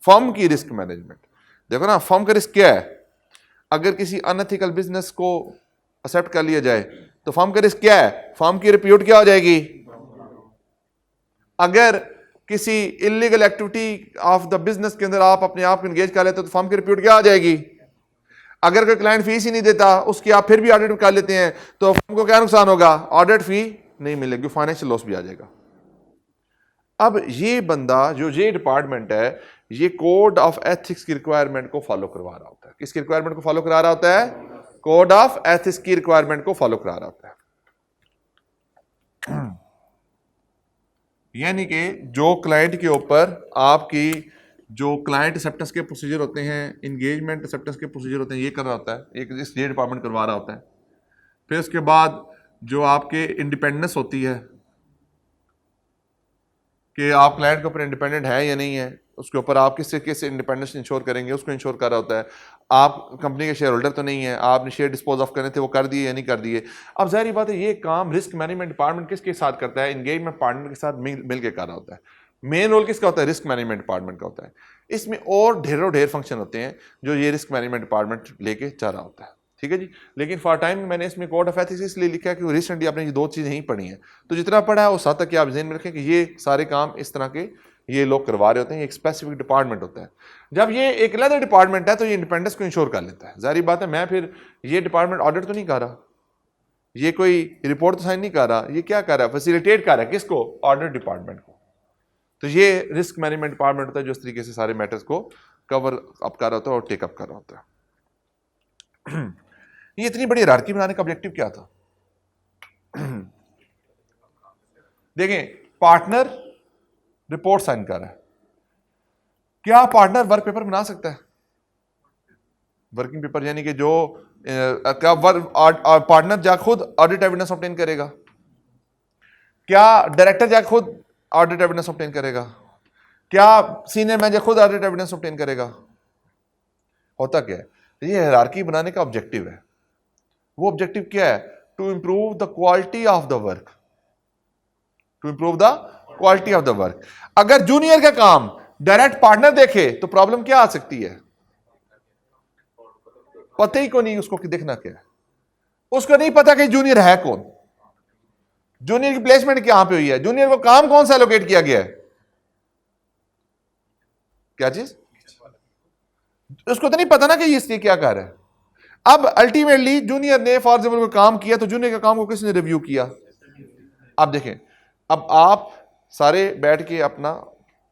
फर्म की रिस्क मैनेजमेंट। देखो ना, फर्म का रिस्क क्या है? अगर किसी अनएथिकल बिजनेस को एक्सेप्ट कर लिया जाए तो फर्म का रिस्क क्या है? फर्म की रिप्यूट क्या हो जाएगी? अगर किसी illegal activity of the business के अंदर आप अपने आप को एंगेज कर लेते हो तो फर्म की रिप्यूट क्या आ जाएगी? अगर कोई क्लाइंट फीस ही नहीं देता, उसकी आप फिर भी ऑडिट कर लेते हैं तो फर्म को क्या नुकसान होगा? ऑडिट फी नहीं मिलेगी, फाइनेंशियल लॉस भी आ जाएगा। अब ये बंदा जो ये डिपार्टमेंट है, ये कोड ऑफ एथिक्स की रिक्वायरमेंट को फॉलो करवा रहा होता है। किसकी रिक्वायरमेंट को फॉलो करा रहा होता है? कोड ऑफ एथिक्स की रिक्वायरमेंट को फॉलो करा रहा होता है। यानी कि जो क्लाइंट के ऊपर आपकी जो क्लाइंट एक्सेप्टेंस के प्रोसीजर होते हैं, इंगेजमेंट एक्सेप्टेंस के प्रोसीजर होते हैं, ये कर रहा होता है, एक इस ये डिपार्टमेंट करवा रहा होता है। फिर उसके बाद जो आपके इंडिपेंडेंस होती है कि आप क्लाइंट के ऊपर इंडिपेंडेंट है या नहीं है, उसके ऊपर आप किस तरीके से इंडिपेंडेंस इंश्योर करेंगे, उसको इंश्योर कर रहा होता है। आप कंपनी के शेयर होल्डर तो नहीं है, आपने शेयर डिस्पोज ऑफ करने थे, वो कर दिए या नहीं कर दिए। अब जाहिर बात है ये काम रिस्क मैनेजमेंट डिपार्टमेंट किसके साथ करता है? एंगेजमेंट पार्टनर के साथ मिल के कर रहा होता है। मेन रोल किसका होता है? रिस्क मैनेजमेंट डिपार्टमेंट का होता है। इसमें और ढेरों ढेर फंक्शन होते हैं जो ये रिस्क मैनेजमेंट डिपार्टमेंट लेके चल रहा होता है। ठीक है जी। लेकिन फॉर टाइम मैंने इसमें कोड ऑफ एथिक्स इसलिए लिखा है कि रिसेंटली आपने ये 2 चीज़ें ही पढ़ी हैं, तो जितना पढ़ा है उस हद तक आप ज़हन में रखें कि ये सारे काम इस तरह के ये लोग करवा रहे होते हैं। एक स्पेसिफिक डिपार्टमेंट होता है। जब ये एक अलग डिपार्टमेंट है तो ये इंडिपेंडेंस को इंश्योर कर लेता है। जाहिर बात है, मैं फिर ये डिपार्टमेंट ऑडिट तो नहीं कर रहा, ये कोई रिपोर्ट तो साइन नहीं कर रहा, ये क्या कर रहा है? फैसिलिटेट कर रहा है किसको? ऑडिट डिपार्टमेंट को। तो ये रिस्क मैनेजमेंट डिपार्टमेंट होता है जो इस तरीके से सारे मैटर्स को कवर अप कर रहा होता है और टेकअप कर रहा होता है। ये इतनी बड़ी हायरार्की बनाने का ऑब्जेक्टिव क्या था? देखें, पार्टनर रिपोर्ट साइन कर रहा है, क्या पार्टनर वर्क पेपर बना सकता है? वर्किंग पेपर यानी कि जो क्या पार्टनर जा खुद ऑडिट एविडेंस ऑब्टेन करेगा? क्या डायरेक्टर जा खुद ऑडिट एविडेंस ऑब्टेन करेगा? क्या सीनियर मैनेजर खुद ऑडिट एविडेंस ऑब्टेन करेगा? होता क्या है, ये हायरार्की बनाने का ऑब्जेक्टिव है। वो ऑब्जेक्टिव क्या है? To improve the quality of the work, to improve the quality of the work. अगर जूनियर का काम डायरेक्ट पार्टनर देखे तो प्रॉब्लम क्या आ सकती है? पता ही को नहीं उसको कि देखना क्या है। उसको नहीं पता कि जूनियर है कौन, जूनियर की प्लेसमेंट कहां पे हुई है, जूनियर को काम कौन सा एलोकेट किया गया है, क्या चीज, उसको तो नहीं पता ना कि इसलिए क्या कर रहा है। अब अल्टीमेटली जूनियर ने फॉर एग्जाम्पल कोई काम किया, तो जूनियर का काम को किसने रिव्यू किया। आप देखें, अब आप सारे बैठ के अपना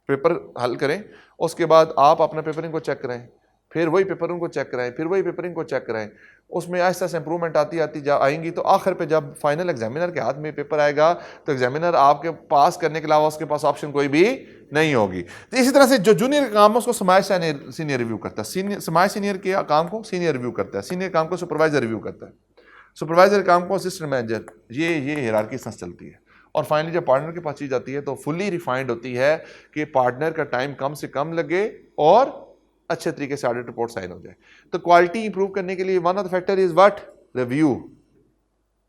पेपर हल करें, उसके बाद आप अपना पेपरिंग को चेक कराएं, फिर वही पेपरिंग को चेक कराएं, फिर वही पेपरिंग को चेक कराएं, उसमें आहिस्ता से इंप्रूवमेंट आती आती जा आएंगी, तो आखिर पे जब फाइनल एग्जामिनर के हाथ में पेपर आएगा तो एग्जामिनर आपके पास करने के अलावा उसके पास ऑप्शन कोई भी नहीं होगी। तो इसी तरह से जो जूनियर का काम है उसको समाज सीनियर रिव्यू करता है, समाज सीनियर के काम को सीनियर रिव्यू करता है, सीनियर काम को सुपरवाइजर रिव्यू करता है, सुपरवाइजर काम को असिस्टेंट मैनेजर, ये हायरार्की संस चलती है। और फाइनली जब पार्टनर के पास चीज जाती है तो फुली रिफाइंड होती है कि पार्टनर का टाइम कम से कम लगे और अच्छे तरीके से ऑडिट रिपोर्ट साइन हो जाए। तो क्वालिटी इंप्रूव करने के लिए one of the factor is what, review,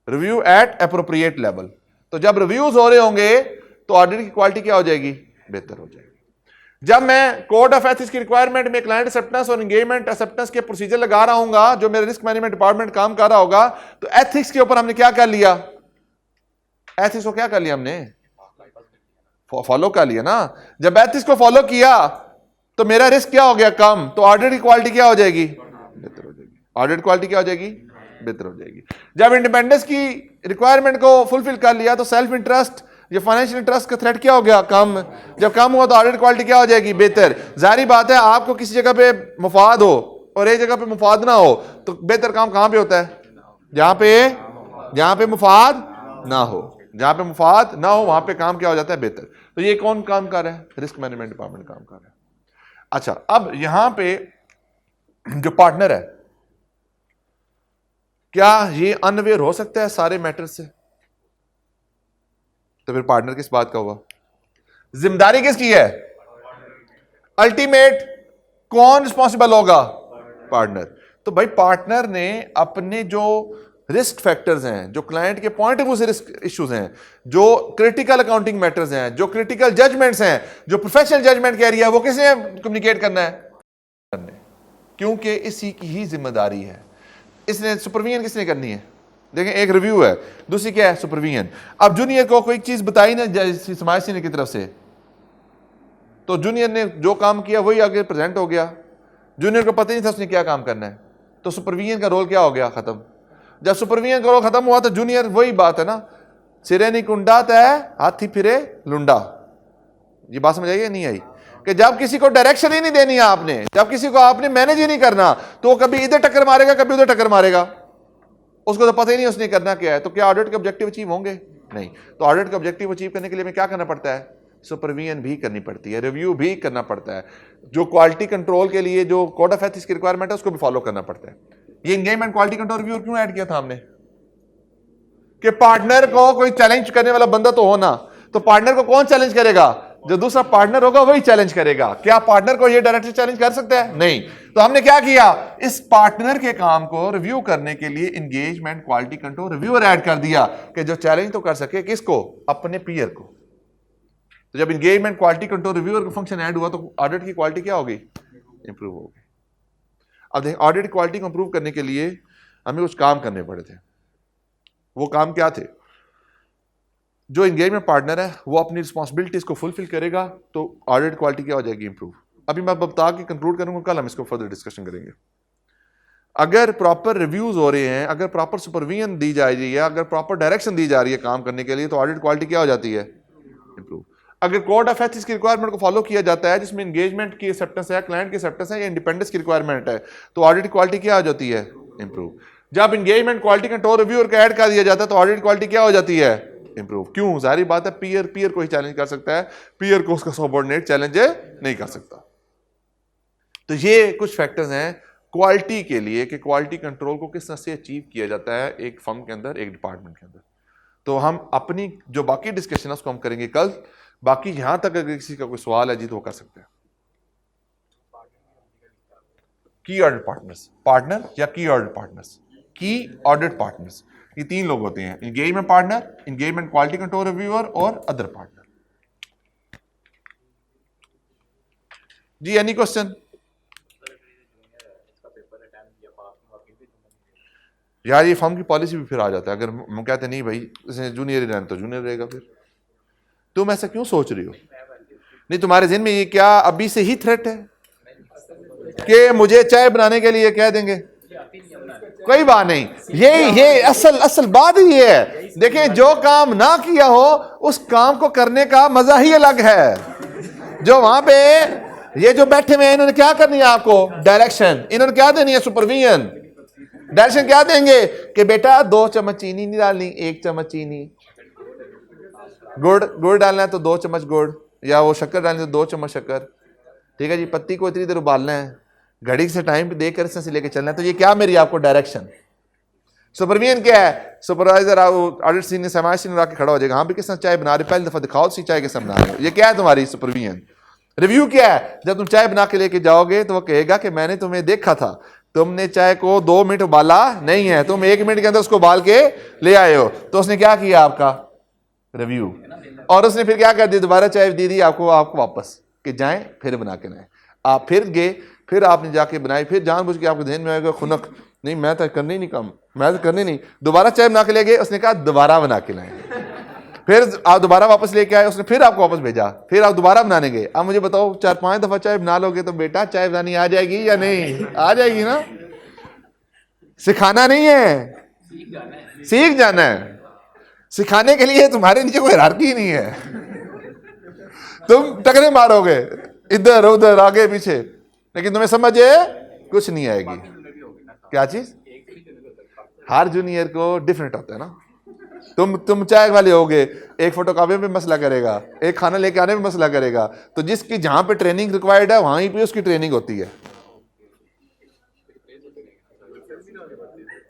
review at appropriate level. तो जब रिव्यूज हो रहे होंगे तो ऑडिट की क्वालिटी क्या हो जाएगी, बेहतर हो जाएगी। जब मैं कोड ऑफ एथिक्स की रिक्वायरमेंट में क्लाइंट एक्सेप्टेंस और एंगेजमेंट एक्सेप्टेंस के प्रोसीजर लगा रहा हूंगा, जो मेरे रिस्क मैनेजमेंट डिपार्टमेंट काम कर रहा होगा, तो एथिक्स के ऊपर हमने क्या कर लिया, एथिक्स को क्या कर लिया, हमने फॉलो कर लिया ना। जब एथिक्स को फॉलो किया तो मेरा रिस्क क्या हो गया, कम, तो ऑडिट की क्वालिटी क्या हो जाएगी, बेहतर हो जाएगी। ऑडिट क्वालिटी क्या हो जाएगी, बेहतर हो जाएगी। जब इंडिपेंडेंस की रिक्वायरमेंट को फुलफिल कर लिया तो सेल्फ इंटरेस्ट, ये फाइनेंशियल इंटरेस्ट का थ्रेट क्या हो गया, कम। जब कम हुआ तो ऑडिट क्वालिटी क्या हो जाएगी, बेहतर। जाहिर बात है, आपको किसी जगह पे मुफाद हो और एक जगह पे मुफाद ना हो, तो बेहतर काम कहां पे होता है, जहां पे मुफाद ना हो, जहां पे मुफाद ना हो वहां पे काम क्या हो जाता है, बेहतर। तो ये कौन काम कर रहा है, रिस्क मैनेजमेंट डिपार्टमेंट काम कर रहा है। अच्छा, अब यहां पे जो पार्टनर है, क्या ये अनअवेयर हो सकता है सारे मैटर से, तो फिर पार्टनर किस बात का हुआ, जिम्मेदारी किसकी है, अल्टीमेट कौन रिस्पॉन्सिबल होगा, पार्टनर। तो भाई पार्टनर ने अपने जो रिस्क फैक्टर्स हैं, जो क्लाइंट के पॉइंट ऑफ व्यू से रिस्क इश्यूज हैं, जो क्रिटिकल अकाउंटिंग मैटर्स हैं, जो क्रिटिकल जजमेंट्स हैं, जो प्रोफेशनल जजमेंट कह रही है, वो किसने कम्युनिकेट करना है, क्योंकि इसी की ही जिम्मेदारी है। इसने सुपरविजन किसने करनी है, देखें एक रिव्यू है, दूसरी क्या है, सुपरविजन। अब जूनियर को कोई चीज बताई ना समाज सीनियर की तरफ से, तो जूनियर ने जो काम किया वही आगे प्रेजेंट हो गया, जूनियर को पता नहीं था उसने क्या काम करना है, तो सुपरविजन का रोल क्या हो गया, खत्म। जब सुपरविजन का रोल खत्म हुआ तो जूनियर, वही बात है ना, सिरे नहीं कुंडा तय हाथी फिरे लुंडा, ये बात समझ आई नहीं आई, कि जब किसी को डायरेक्शन ही नहीं देनी है आपने, जब किसी को आपने मैनेज ही नहीं करना, तो कभी इधर टक्कर मारेगा कभी उधर टक्कर मारेगा, उसको तो पता ही नहीं उसने करना क्या है। तो क्या ऑडिट के ऑब्जेक्टिव अचीव होंगे, नहीं। तो ऑडिट का ऑब्जेक्टिव अचीव करने के लिए हमें क्या करना पड़ता है, सुपरविजन भी करनी पड़ती है, रिव्यू भी करना पड़ता है, जो क्वालिटी कंट्रोल के लिए जो कोड ऑफ एथिक्स की रिक्वायरमेंट है उसको भी फॉलो करना पड़ता है। ये एंगेजमेंट क्वालिटी कंट्रोल रिव्यू क्यों ऐड किया था हमने, कि पार्टनर को कोई चैलेंज करने वाला बंदा तो हो ना, तो पार्टनर को कौन चैलेंज करेगा, जो दूसरा पार्टनर होगा वही चैलेंज करेगा। क्या पार्टनर को ये डायरेक्टली चैलेंज कर सकता है, नहीं। तो हमने क्या किया, इस पार्टनर के काम को रिव्यू करने के लिए engagement quality control reviewer add कर दिया, कि जो चैलेंज तो कर सके किसको, अपने पीयर को। तो जब एंगेजमेंट क्वालिटी कंट्रोल रिव्यूअर का फंक्शन ऐड हुआ तो ऑडिट की क्वालिटी क्या होगी, इंप्रूव होगी। अब देखिए, ऑडिट क्वालिटी को इंप्रूव करने के लिए हमें कुछ काम करने पड़े थे। वो काम क्या थे, जो एंगेजमेंट पार्टनर है वो अपनी रिस्पॉन्सिबिलिटीज को फुलफिल करेगा तो ऑडिट क्वालिटी क्या हो जाएगी, इंप्रूव। अभी मैं बता के कंक्लूड करूंगा, कल हम इसको फर्दर डिस्कशन करेंगे। अगर प्रॉपर रिव्यूज हो रहे हैं, अगर प्रॉपर सुपरविजन दी जा रही है, अगर प्रॉपर डायरेक्शन दी जा रही है काम करने के लिए, तो ऑडिट क्वालिटी क्या हो जाती है, इंप्रूव। अगर कोड ऑफ एथिक्स की रिक्वायरमेंट को फॉलो किया जाता है, जिसमें एंगेजमेंट की एक्सेप्टेंस है, क्लाइंट की एक्सेप्टेंस है, या इंडिपेंडेंस की रिक्वायरमेंट है, तो ऑडिट क्वालिटी क्या हो जाती है, इंप्रूव। जब एंगेजमेंट क्वालिटी कंट्रोल रिव्यूअर का ऐड कर दिया जाता है तो ऑडिट क्वालिटी क्या हो जाती है, इंप्रूव। क्यों, सारी बात है, पीयर को ही चैलेंज कर सकता है, पीयर को उसका सबऑर्डिनेट चैलेंज नहीं कर सकता। तो ये कुछ फैक्टर्स हैं क्वालिटी के लिए, कि क्वालिटी कंट्रोल को किस तरह से अचीव किया जाता है एक फर्म के अंदर, एक डिपार्टमेंट के अंदर। तो हम अपनी जो बाकी डिस्कशन है उसको हम करेंगे कल। बाकी यहां तक अगर किसी का कोई सवाल है जी तो वो कर सकते हैं। की ऑडिट पार्टनर्स, पार्टनर या की ऑडिट पार्टनर्स, की ऑडिट पार्टनर्स, ये तीन लोग होते हैं, engagement partner, engagement quality control reviewer और अदर पार्टनर। जी एनी क्वेश्चन। यार ये फर्म की पॉलिसी भी फिर आ जाता है, अगर हम कहते नहीं भाई इसने जूनियर ही रहना तो जूनियर रहेगा, फिर तुम ऐसा क्यों सोच रही हो? नहीं, तुम्हारे जिन में ये क्या अभी से ही थ्रेट है कि मुझे चाय बनाने के लिए कह देंगे? कोई बात नहीं, ये असल बात ही ये है। देखिए, जो काम ना किया हो उस काम को करने का मजा ही अलग है। जो वहां पे ये जो बैठे हुए हैं, इन्होंने क्या करनी है? आपको डायरेक्शन, इन्होंने क्या देनी है? सुपरविजन। डायरेक्शन क्या देंगे कि बेटा 2 चम्मच चीनी नहीं डालनी, 1 चम्मच चीनी। गुड़ डालना है तो 2 चम्मच गुड़, या वो शक्कर डालनी है तो 2 चम्मच शक्कर। ठीक है जी, पत्ती को इतनी देर उबालना है, घड़ी से टाइम पे देकर इसमें से लेके चलना है। तो ये क्या मेरी आपको डायरेक्शन। सुपरविजन क्या है? सुपरवाइजर ऑडिट सीनियर समाज सीनियर आके खड़ा हो जाएगा, हाँ भी किस चाय बना रहे, पहली दफा दिखाओ सी चाय किस बना रहे हो। ये क्या है तुम्हारी सुपरविजन। रिव्यू क्या है? जब तुम चाय बना के लेके जाओगे तो वो कहेगा कि मैंने तुम्हें देखा था, तुमने चाय को 2 मिनट उबाला नहीं है, तुम 1 मिनट के अंदर उसको उबाल के ले आए हो। तो उसने क्या किया? आपका रिव्यू। और उसने फिर क्या कर दिया? दोबारा चाय दे दी आपको वापस कि जाएं फिर बना के लाएं। आप फिर गए, फिर आपने जाके बनाई, फिर जानबूझ के आपके ध्यान में आएगा खुनक, नहीं मैं तो करनी नहीं काम, मैं तो करनी नहीं। दोबारा चाय बना के ले गए, उसने कहा दोबारा बना के लाएं। फिर आप दोबारा वापस लेके आए, उसने फिर आपको वापस भेजा, फिर आप दोबारा बनाने गए। अब मुझे बताओ 4-5 दफा चाय बना लोगे तो बेटा चाय बनानी आ जाएगी या नहीं? आ जाएगी ना। सिखाना नहीं है, सीख जाना है। सिखाने के लिए तुम्हारे नीचे कोई हायरार्की नहीं है। तुम टकरे मारोगे इधर उधर आगे पीछे, लेकिन तुम्हें समझ कुछ नहीं आएगी। क्या चीज? हर जूनियर को डिफरेंट होता है ना। तुम चाय वाले होगे, एक फोटोकॉपी पे मसला करेगा, एक खाना लेके आने में मसला करेगा। तो जिसकी जहां पे ट्रेनिंग रिक्वायर्ड है वहीं पे उसकी ट्रेनिंग होती है।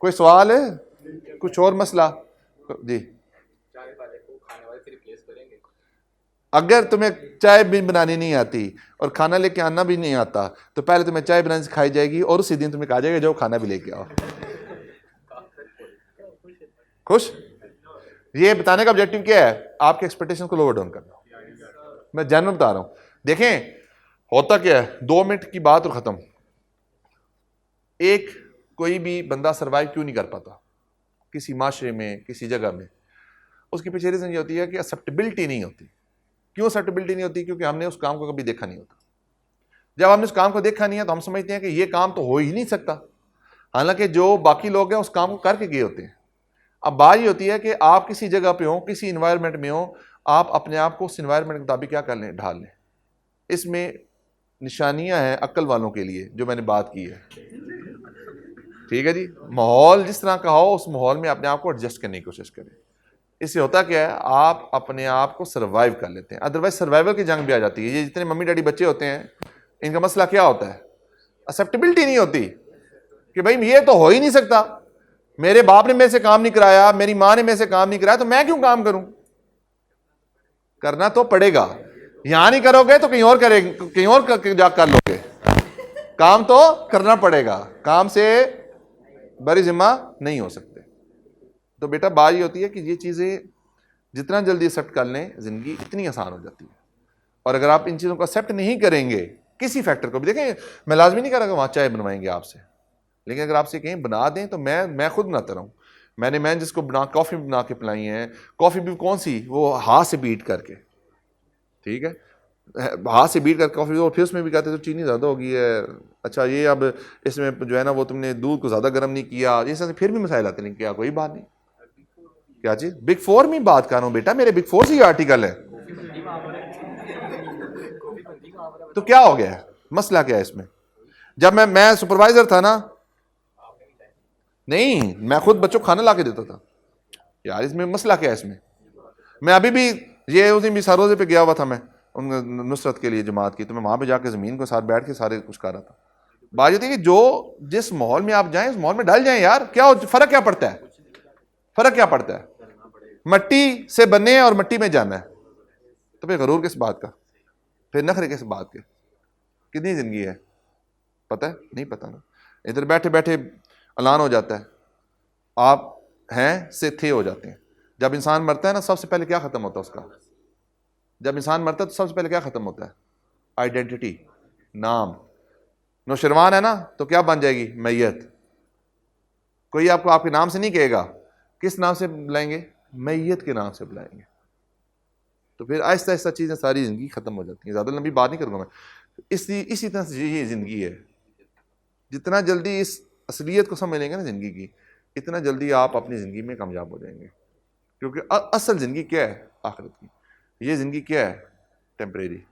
कोई सवाल है? कुछ और मसला जी? अगर तुम्हें चाय भी बनानी नहीं आती और खाना लेके आना भी नहीं आता, तो पहले तुम्हें चाय बनानी सिखाई जाएगी और उसी दिन तुम्हें कहा जाएगा जाओ खाना भी लेके आओ। खुश? ये बताने का ऑब्जेक्टिव क्या है? आपके एक्सपेक्टेशन को लोअर डाउन करना। मैं जनरल बता रहा हूं। देखें होता क्या है, 2 मिनट की बात और खत्म। एक कोई भी बंदा सर्वाइव क्यों नहीं कर पाता किसी माशरे में, किसी जगह में? उसकी पीछे रीजन ये होती है कि एक्सेप्टेबिलिटी नहीं होती। क्यों एक्सेप्टेबिलिटी नहीं होती? क्योंकि हमने उस काम को कभी देखा नहीं होता। जब हमने उस काम को देखा नहीं है तो हम समझते हैं कि ये काम तो हो ही नहीं सकता, हालांकि जो बाकी लोग हैं उस काम को करके गए होते हैं। अब बात ये होती है कि आप किसी जगह पे हो, किसी इन्वायरमेंट में हो, आप अपने आप को उस इन्वायरमेंट के मुताबिक क्या कर लें, ढाल लें। इसमें निशानियां हैं अक्ल वालों के लिए जो मैंने बात की है। ठीक है जी, माहौल जिस तरह का हो उस माहौल में अपने आप को एडजस्ट करने की कोशिश करें। इससे होता क्या है, आप अपने आप को सर्वाइव कर लेते हैं। अदरवाइज सर्वाइवल की जंग भी आ जाती है। ये जितने मम्मी डैडी बच्चे होते हैं, इनका मसला क्या होता है? एक्सेप्टेबिलिटी नहीं होती कि भाई ये तो हो ही नहीं सकता, मेरे बाप ने मेरे से काम नहीं कराया, मेरी मां ने मेरे से काम नहीं कराया, तो मैं क्यों काम करूं? करना तो पड़ेगा। यहां नहीं करोगे तो कहीं और करेंगे, कहीं और जा कर लोगे। काम तो करना पड़ेगा, काम से बड़ी जिम्मा नहीं हो सकते। तो बेटा बात ये होती है कि ये चीजें जितना जल्दी एक्सेप्ट कर लें, जिंदगी इतनी आसान हो जाती है। और अगर आप इन चीजों को एक्सेप्ट नहीं करेंगे, किसी फैक्टर को भी, देखें मैं लाजमी नहीं कर रहा कि वहां चाय बनवाएंगे आपसे, लेकिन अगर आपसे कहीं बना दें तो मैं खुद बनाता रहूं। मैंने जिसको कॉफ़ी बना के पिलाई है, कॉफ़ी भी कौन सी, वो हाथ से बीट करके, ठीक है, हाथ से बीट करके कॉफ़ी, और फिर उसमें भी कहते तो चीनी ज़्यादा हो गई है, अच्छा ये अब इसमें जो है ना वो तुमने दूध को ज़्यादा गर्म नहीं किया, ये सब फिर भी मसाइल आते नहीं। क्या कोई बात नहीं। क्या चीज़? बिग 4 में बात कर रहा हूँ बेटा, मेरे बिग 4 से ही आर्टिकल है। तो क्या हो गया है? मसला क्या है इसमें? जब मैं सुपरवाइजर था ना, नहीं मैं खुद बच्चों को खाना ला के देता था यार। इसमें मसला क्या है इसमें? मैं अभी भी, ये उस दिन भी सारोजे पे गया हुआ था मैं उन नुसरत के लिए जमात की, तो मैं वहां पे जाके जमीन को साथ बैठ के सारे कुछ कर रहा था। बात होती है कि जो जिस माहौल में आप जाएं उस माहौल में ढल जाएं यार। क्या फर्क क्या पड़ता है? फर्क क्या पड़ता है? मट्टी से बने और मट्टी में जाना है। तो फिर गरूर किस बात का, फिर नखरे किस बात के? कितनी जिंदगी है पता है? नहीं पता ना। इधर बैठे बैठे ऐलान हो जाता है, आप हैं से थे हो जाते हैं। जब इंसान मरता है ना, सबसे पहले क्या खत्म होता है उसका? जब इंसान मरता है तो सबसे पहले क्या खत्म होता है? आइडेंटिटी, नाम। नौशरवान है ना, तो क्या बन जाएगी? मैयत। कोई आपको आपके नाम से नहीं कहेगा, किस नाम से बुलाएंगे? मैयत के नाम से बुलाएंगे। तो फिर आहिस्ता आहिस्ता चीज़ें सारी ज़िंदगी ख़त्म हो जाती हैं। ज़्यादा लंबी बात नहीं करूँगा मैं। इसी तरह से ये ज़िंदगी है। जितना जल्दी इस असलियत को समझ लेंगे ना ज़िंदगी की, इतना जल्दी आप अपनी ज़िंदगी में कामयाब हो जाएंगे। क्योंकि असल ज़िंदगी क्या है? आखिरत की। ये ज़िंदगी क्या है? टेम्परेरी।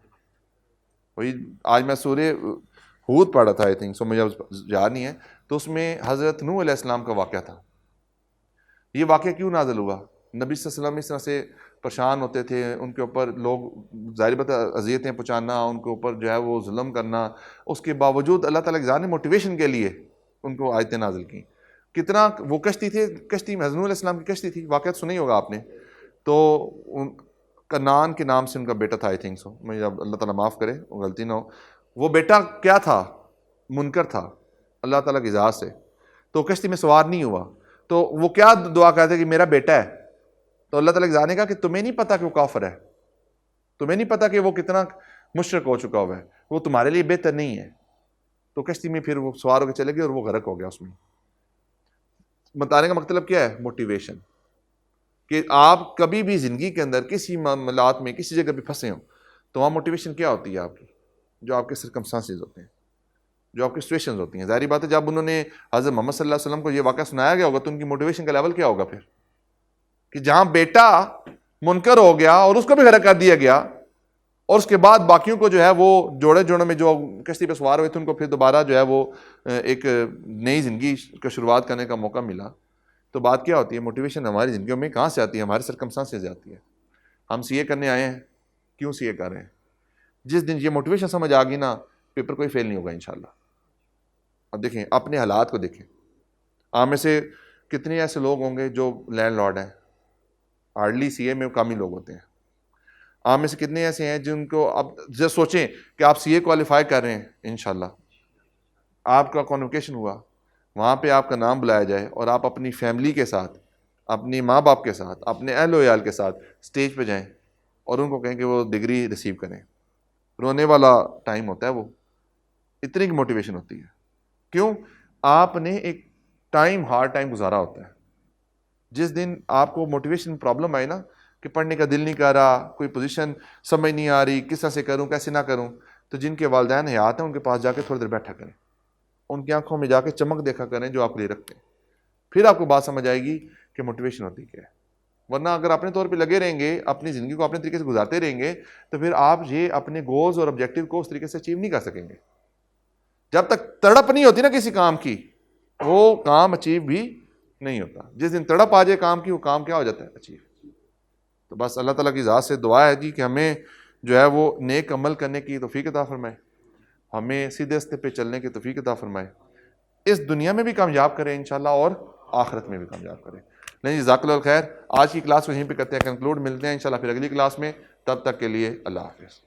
वही आज मैं सूरे हूद पढ़ा था, आई थिंक सो, मुझे याद नहीं है, तो उसमें हज़रत नूह अलैहिस्सलाम का वाक़या था। ये वाक़या क्यों नाज़िल हुआ? नबी सल्लल्लाहु अलैहि वसल्लम इस तरह से परेशान होते थे, उनके ऊपर लोग ज़ाहिर बात है अज़ियतें पहुँचाना, उनके ऊपर जो है वो जुल्म करना, उसके बावजूद अल्लाह ताला की ने मोटिवेशन के लिए उनको आयतें नाज़िल की। कितना वो कश्ती थे, कश्ती में हज़रत नूह अलैहिस्सलाम की कश्ती थी, वाक़या सुना ही होगा आपने। तो कनान के नाम से उनका बेटा था, आई थिंक सो, मुझे अल्लाह ताला माफ़ करे गलती ना हो। वो बेटा क्या था? मुनकर था अल्लाह ताला की इजाज़त से। तो कश्ती में सवार नहीं हुआ। तो वो क्या दुआ करते कि मेरा बेटा है। तो अल्लाह ताला की इजाज़त ने कहा कि तुम्हें नहीं पता कि वो काफिर है, तुम्हें नहीं पता कि वो कितना मुशरिक हो चुका हुआ है, वो तुम्हारे लिए बेहतर नहीं है। तो कश्ती में फिर वो सवार होकर चले गए और वो गर्क हो गया उसमें। बताने का मतलब क्या है? मोटिवेशन। कि आप कभी भी ज़िंदगी के अंदर किसी मामलात में किसी जगह भी फंसे हो, तो वहाँ मोटिवेशन क्या होती है आपकी? जो आपके सर्कमस्टांसेस होते हैं, जो आपकी सिचुएशंस होती हैं। ज़ाहिर बात है जब उन्होंने हज़रत मोहम्मद सल्लल्लाहु अलैहि वसल्लम को ये वाक़या सुनाया गया होगा तो उनकी मोटिवेशन का लेवल क्या होगा फिर? कि जहाँ बेटा मुनकर हो गया और उसको भी गर्क कर दिया गया, और उसके बाद बाकियों को जो है वो जोड़े जोड़े में जो कश्ती पे सवार हुए थे उनको फिर दोबारा जो है वो एक नई ज़िंदगी का शुरुआत करने का मौका मिला। तो बात क्या होती है? मोटिवेशन हमारी ज़िंदगी में कहाँ से आती है? हमारे सर्कमस्टांसेस से आती है। हम सीए करने आए हैं, क्यों सीए कर रहे हैं? जिस दिन ये मोटिवेशन समझ आ गई ना, पेपर कोई फेल नहीं होगा इंशाल्लाह। अब देखें अपने हालात को देखें। आप में से कितने ऐसे लोग होंगे जो लैंडलॉर्ड हैं? हार्डली सीए में कम ही लोग होते हैं। आप में से कितने ऐसे हैं जिनको अब जब सोचें कि आप सीए क्वालिफाई कर रहे हैं, इंशाल्लाह आपका कॉन्वोकेशन हुआ, वहाँ पे आपका नाम बुलाया जाए और आप अपनी फैमिली के साथ, अपने माँ बाप के साथ, अपने अहल वयाल के साथ स्टेज पे जाएं और उनको कहें कि वो डिग्री रिसीव करें। रोने वाला टाइम होता है वो, इतनी की मोटिवेशन होती है। क्यों? आपने एक टाइम, हार्ड टाइम गुजारा होता है। जिस दिन आपको मोटिवेशन प्रॉब्लम आए ना कि पढ़ने का दिल नहीं कर रहा, कोई पोजीशन समझ नहीं आ रही, किस तरह से करूं, कैसे ना करूं, तो जिनके वालिदैन हयात हैं उनके पास जाके थोड़ी देर बैठा करें, उनकी आंखों में जाके चमक देखा करें जो आपके लिए रखते हैं। फिर आपको बात समझ आएगी कि मोटिवेशन होती क्या है। वरना अगर अपने तौर पे लगे रहेंगे, अपनी ज़िंदगी को अपने तरीके से गुजारते रहेंगे, तो फिर आप ये अपने गोल्स और ऑब्जेक्टिव को उस तरीके से अचीव नहीं कर सकेंगे। जब तक तड़प नहीं होती ना किसी काम की, वो काम अचीव भी नहीं होता। जिस दिन तड़प आ जाए काम की, वो काम क्या हो जाता है? अचीव। तो बस अल्लाह ताला की ज़ात से दुआ है जी कि हमें जो है वो नेक अमल करने की तौफीक अता फरमाए, हमें सीधे रास्ते पे चलने की तौफीक अता फरमाए, इस दुनिया में भी कामयाब करें इंशाल्लाह और आखिरत में भी कामयाब करें। नहीं, जज़ाकल्लाहु खैर। आज की क्लास को यहीं पे करते हैं कंक्लूड। मिलते हैं इंशाल्लाह फिर अगली क्लास में। तब तक के लिए अल्लाह हाफ़िज़।